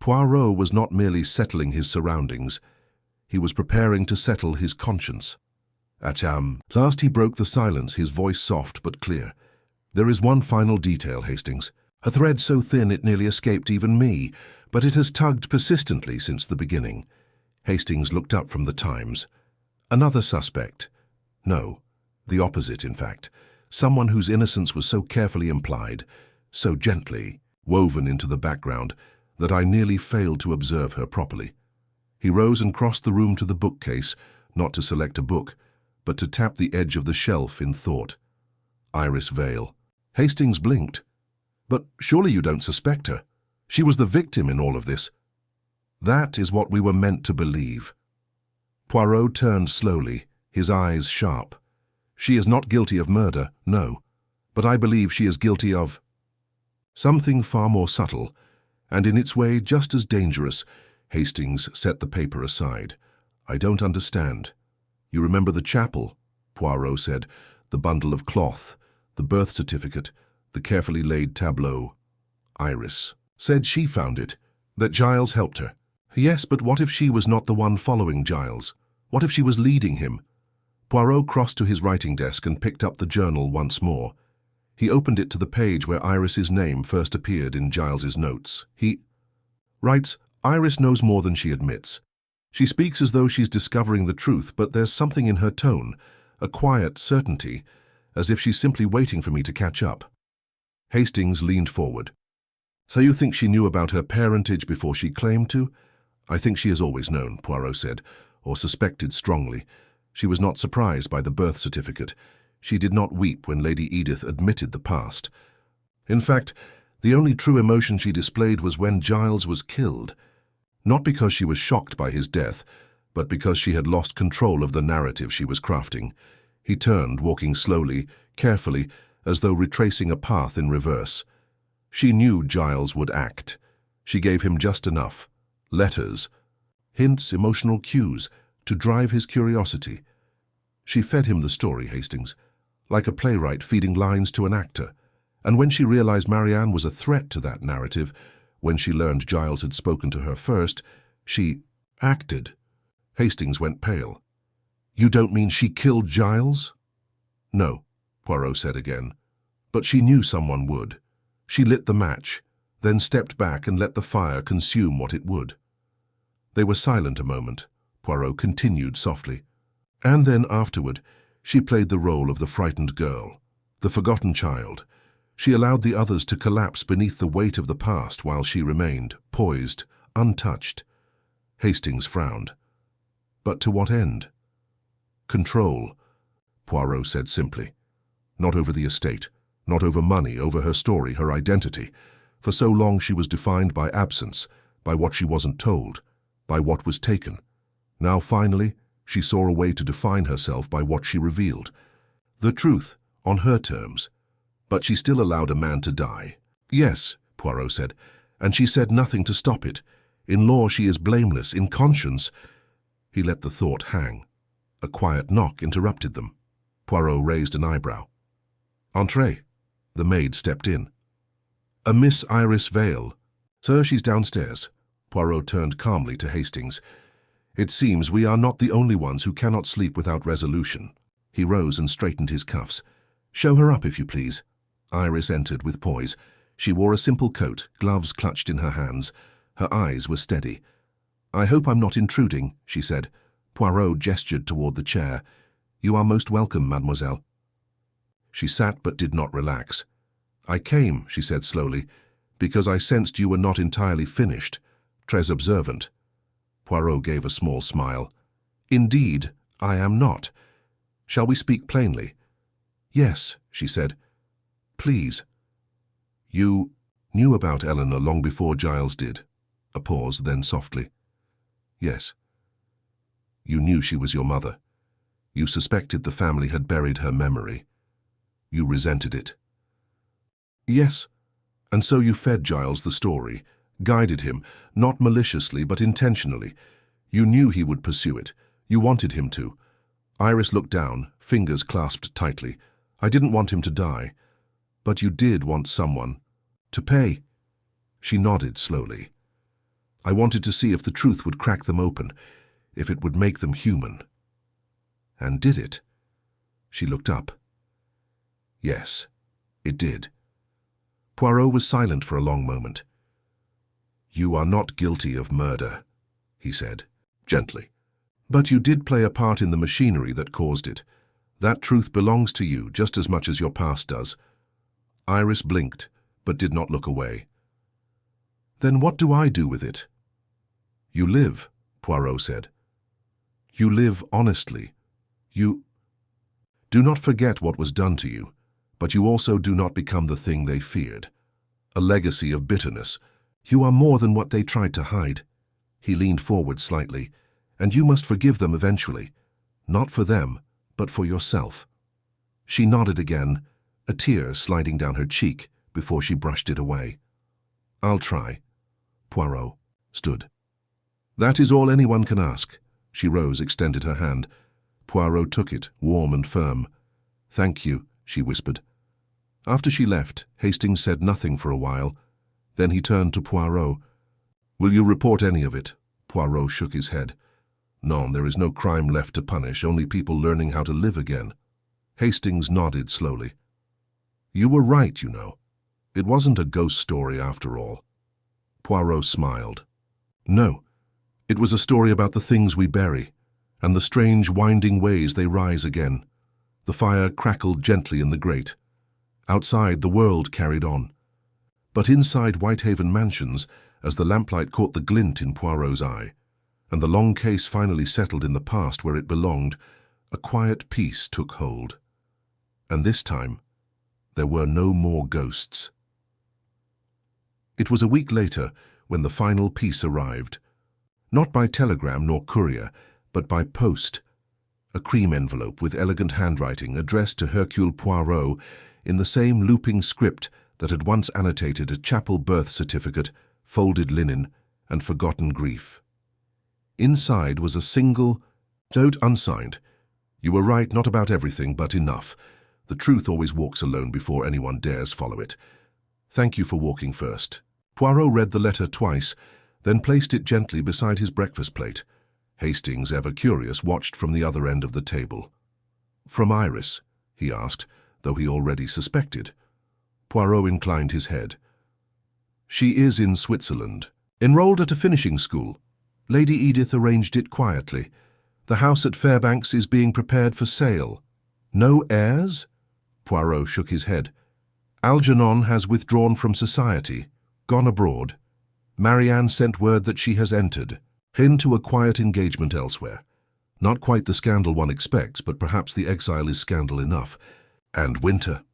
Poirot was not merely settling his surroundings. He was preparing to settle his conscience. At last he broke the silence, his voice soft but clear. "There is one final detail, Hastings. A thread so thin it nearly escaped even me, but it has tugged persistently since the beginning." Hastings looked up from the Times. "Another suspect. No, the opposite, in fact. Someone whose innocence was so carefully implied, so gently woven into the background, that I nearly failed to observe her properly." He rose and crossed the room to the bookcase, not to select a book, but to tap the edge of the shelf in thought. Iris Vale. Hastings blinked. "But surely you don't suspect her? She was the victim in all of this." "That is what we were meant to believe." Poirot turned slowly, his eyes sharp. "She is not guilty of murder, no, but I believe she is guilty of something far more subtle, and in its way just as dangerous." Hastings set the paper aside. "I don't understand." "You remember the chapel?" Poirot said. "The bundle of cloth, the birth certificate, the carefully laid tableau." Iris said she found it, that Giles helped her. "Yes, but what if she was not the one following Giles? What if she was leading him?" Poirot crossed to his writing desk and picked up the journal once more. He opened it to the page where Iris's name first appeared in Giles's notes. He writes, "Iris knows more than she admits. She speaks as though she's discovering the truth, but there's something in her tone, a quiet certainty, as if she's simply waiting for me to catch up." Hastings leaned forward. "So you think she knew about her parentage before she claimed to?" "I think she has always known," Poirot said, "or suspected strongly. She was not surprised by the birth certificate. She did not weep when Lady Edith admitted the past. In fact, the only true emotion she displayed was when Giles was killed. Not because she was shocked by his death, but because she had lost control of the narrative she was crafting." He turned, walking slowly, carefully, as though retracing a path in reverse. She knew Giles would act. She gave him just enough. Letters, hints, emotional cues, to drive his curiosity. She fed him the story, Hastings, like a playwright feeding lines to an actor. And when she realized Marianne was a threat to that narrative, when she learned Giles had spoken to her first, she acted. Hastings went pale. "You don't mean she killed Giles?" "No," Poirot said again. "But she knew someone would. She lit the match, then stepped back and let the fire consume what it would." They were silent a moment. Poirot continued softly. "And then afterward, she played the role of the frightened girl, the forgotten child. She allowed the others to collapse beneath the weight of the past while she remained, poised, untouched." Hastings frowned. "But to what end?" "Control," Poirot said simply. "Not over the estate, not over money, over her story, her identity. For so long she was defined by absence, by what she wasn't told, by what was taken. Now finally, she saw a way to define herself by what she revealed. The truth, on her terms. But she still allowed a man to die." "Yes," Poirot said, "and she said nothing to stop it. In law she is blameless, in conscience. He let the thought hang. A quiet knock interrupted them. Poirot raised an eyebrow. "Entrez." The maid stepped in. "A Miss Iris Vale." "Sir, she's downstairs." Poirot turned calmly to Hastings. "It seems we are not the only ones who cannot sleep without resolution." He rose and straightened his cuffs. "Show her up, if you please." Iris entered with poise. She wore a simple coat, gloves clutched in her hands. Her eyes were steady. "I hope I'm not intruding," she said. Poirot gestured toward the chair. "You are most welcome, mademoiselle." She sat but did not relax. "I came," she said slowly, "because I sensed you were not entirely finished. Très observant." Poirot gave a small smile. "Indeed, I am not. Shall we speak plainly?" "Yes," she said. "Please." "You knew about Eleanor long before Giles did." A pause, then softly. "Yes." "You knew she was your mother. You suspected the family had buried her memory. You resented it." "Yes. And so you fed Giles the story, guided him, not maliciously but intentionally. You knew he would pursue it. You wanted him to." Iris looked down, fingers clasped tightly. "I didn't want him to die. But you did want someone to pay." She nodded slowly. "I wanted to see if the truth would crack them open, if it would make them human." "And did it?" She looked up. "Yes, it did." Poirot was silent for a long moment. "You are not guilty of murder," he said, gently. "But you did play a part in the machinery that caused it. That truth belongs to you just as much as your past does." Iris blinked, but did not look away. "Then what do I do with it?" "You live," Poirot said. "You live honestly. You do not forget what was done to you, but you also do not become the thing they feared. A legacy of bitterness. You are more than what they tried to hide." He leaned forward slightly. "And you must forgive them eventually. Not for them, but for yourself." She nodded again, a tear sliding down her cheek before she brushed it away. "I'll try." Poirot stood. "That is all anyone can ask." She rose, extended her hand. Poirot took it, warm and firm. "Thank you," she whispered. After she left, Hastings said nothing for a while. Then he turned to Poirot. "Will you report any of it?" Poirot shook his head. "No, there is no crime left to punish, only people learning how to live again." Hastings nodded slowly. "You were right, you know. It wasn't a ghost story after all." Poirot smiled. "No, it was a story about the things we bury, and the strange winding ways they rise again." The fire crackled gently in the grate. Outside, the world carried on. But inside Whitehaven Mansions, as the lamplight caught the glint in Poirot's eye, and the long case finally settled in the past where it belonged, a quiet peace took hold. And this time, there were no more ghosts. It was a week later when the final piece arrived. Not by telegram nor courier, but by post. A cream envelope with elegant handwriting addressed to Hercule Poirot in the same looping script that had once annotated a chapel birth certificate, folded linen, and forgotten grief. Inside was a single note unsigned. "You were right, not about everything, but enough. The truth always walks alone before anyone dares follow it. Thank you for walking first." Poirot read the letter twice, then placed it gently beside his breakfast plate. Hastings, ever curious, watched from the other end of the table. "From Iris?" he asked, though he already suspected. Poirot inclined his head. "She is in Switzerland. Enrolled at a finishing school. Lady Edith arranged it quietly. The house at Fairbanks is being prepared for sale." "No heirs?" Poirot shook his head. "Algernon has withdrawn from society, gone abroad. Marianne sent word that she has entered into a quiet engagement elsewhere. Not quite the scandal one expects, but perhaps the exile is scandal enough. And Winter,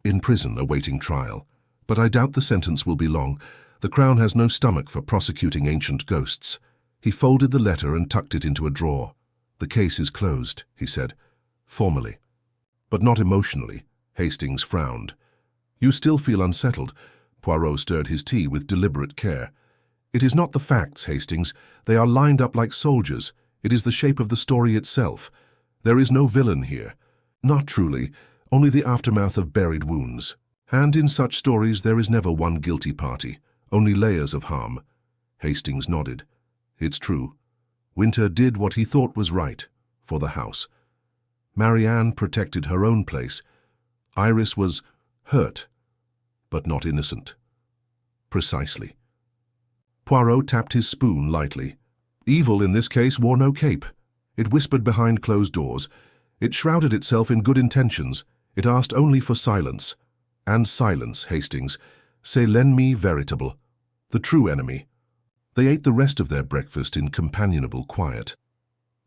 in prison awaiting trial. But I doubt the sentence will be long. The Crown has no stomach for prosecuting ancient ghosts." He folded the letter and tucked it into a drawer. "The case is closed," he said, formally. But not emotionally. Hastings frowned. "You still feel unsettled?" Poirot stirred his tea with deliberate care. It is not the facts, Hastings. They are lined up like soldiers. It is the shape of the story itself. There is no villain here. Not truly, only the aftermath of buried wounds. And in such stories there is never one guilty party, only layers of harm. Hastings nodded. It's true. Winter did what he thought was right, for the house. Marianne protected her own place. Iris was hurt, but not innocent. Precisely. Poirot tapped his spoon lightly. Evil in this case wore no cape. It whispered behind closed doors. It shrouded itself in good intentions. It asked only for silence. And silence, Hastings. C'est l'ennemi véritable. The true enemy. They ate the rest of their breakfast in companionable quiet.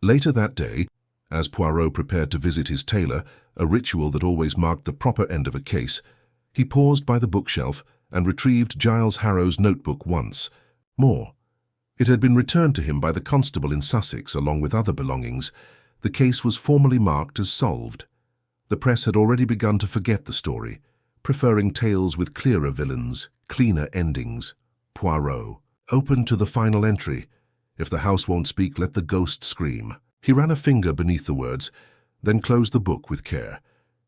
Later that day, as Poirot prepared to visit his tailor, a ritual that always marked the proper end of a case, he paused by the bookshelf and retrieved Giles Harrow's notebook once more. It had been returned to him by the constable in Sussex along with other belongings. The case was formally marked as solved. The press had already begun to forget the story, preferring tales with clearer villains, cleaner endings. Poirot opened to the final entry. If the house won't speak, let the ghost scream. He ran a finger beneath the words, then closed the book with care.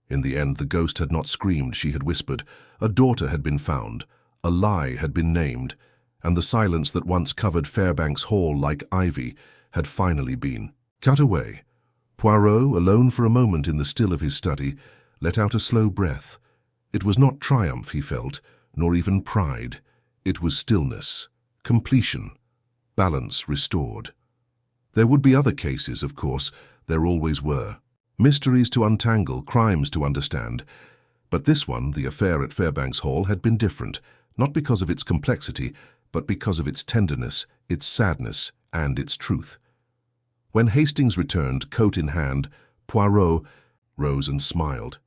In the end, the ghost had not screamed, she had whispered. A daughter had been found, a lie had been named, and the silence that once covered Fairbanks Hall like ivy had finally been cut away. Poirot, alone for a moment in the still of his study, let out a slow breath. It was not triumph, he felt, nor even pride. It was stillness, completion, balance restored. There would be other cases, of course, there always were. Mysteries to untangle, crimes to understand. But this one, the affair at Fairbanks Hall, had been different, not because of its complexity, but because of its tenderness, its sadness, and its truth. When Hastings returned, coat in hand, Poirot rose and smiled.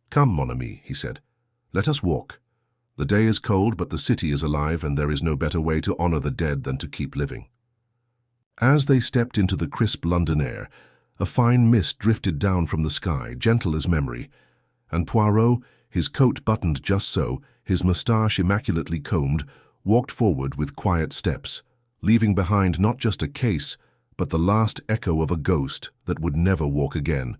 "Come, mon ami," he said. "Let us walk. The day is cold, but the city is alive, and there is no better way to honor the dead than to keep living." As they stepped into the crisp London air, a fine mist drifted down from the sky, gentle as memory, and Poirot, his coat buttoned just so, his moustache immaculately combed, walked forward with quiet steps, leaving behind not just a case, but the last echo of a ghost that would never walk again.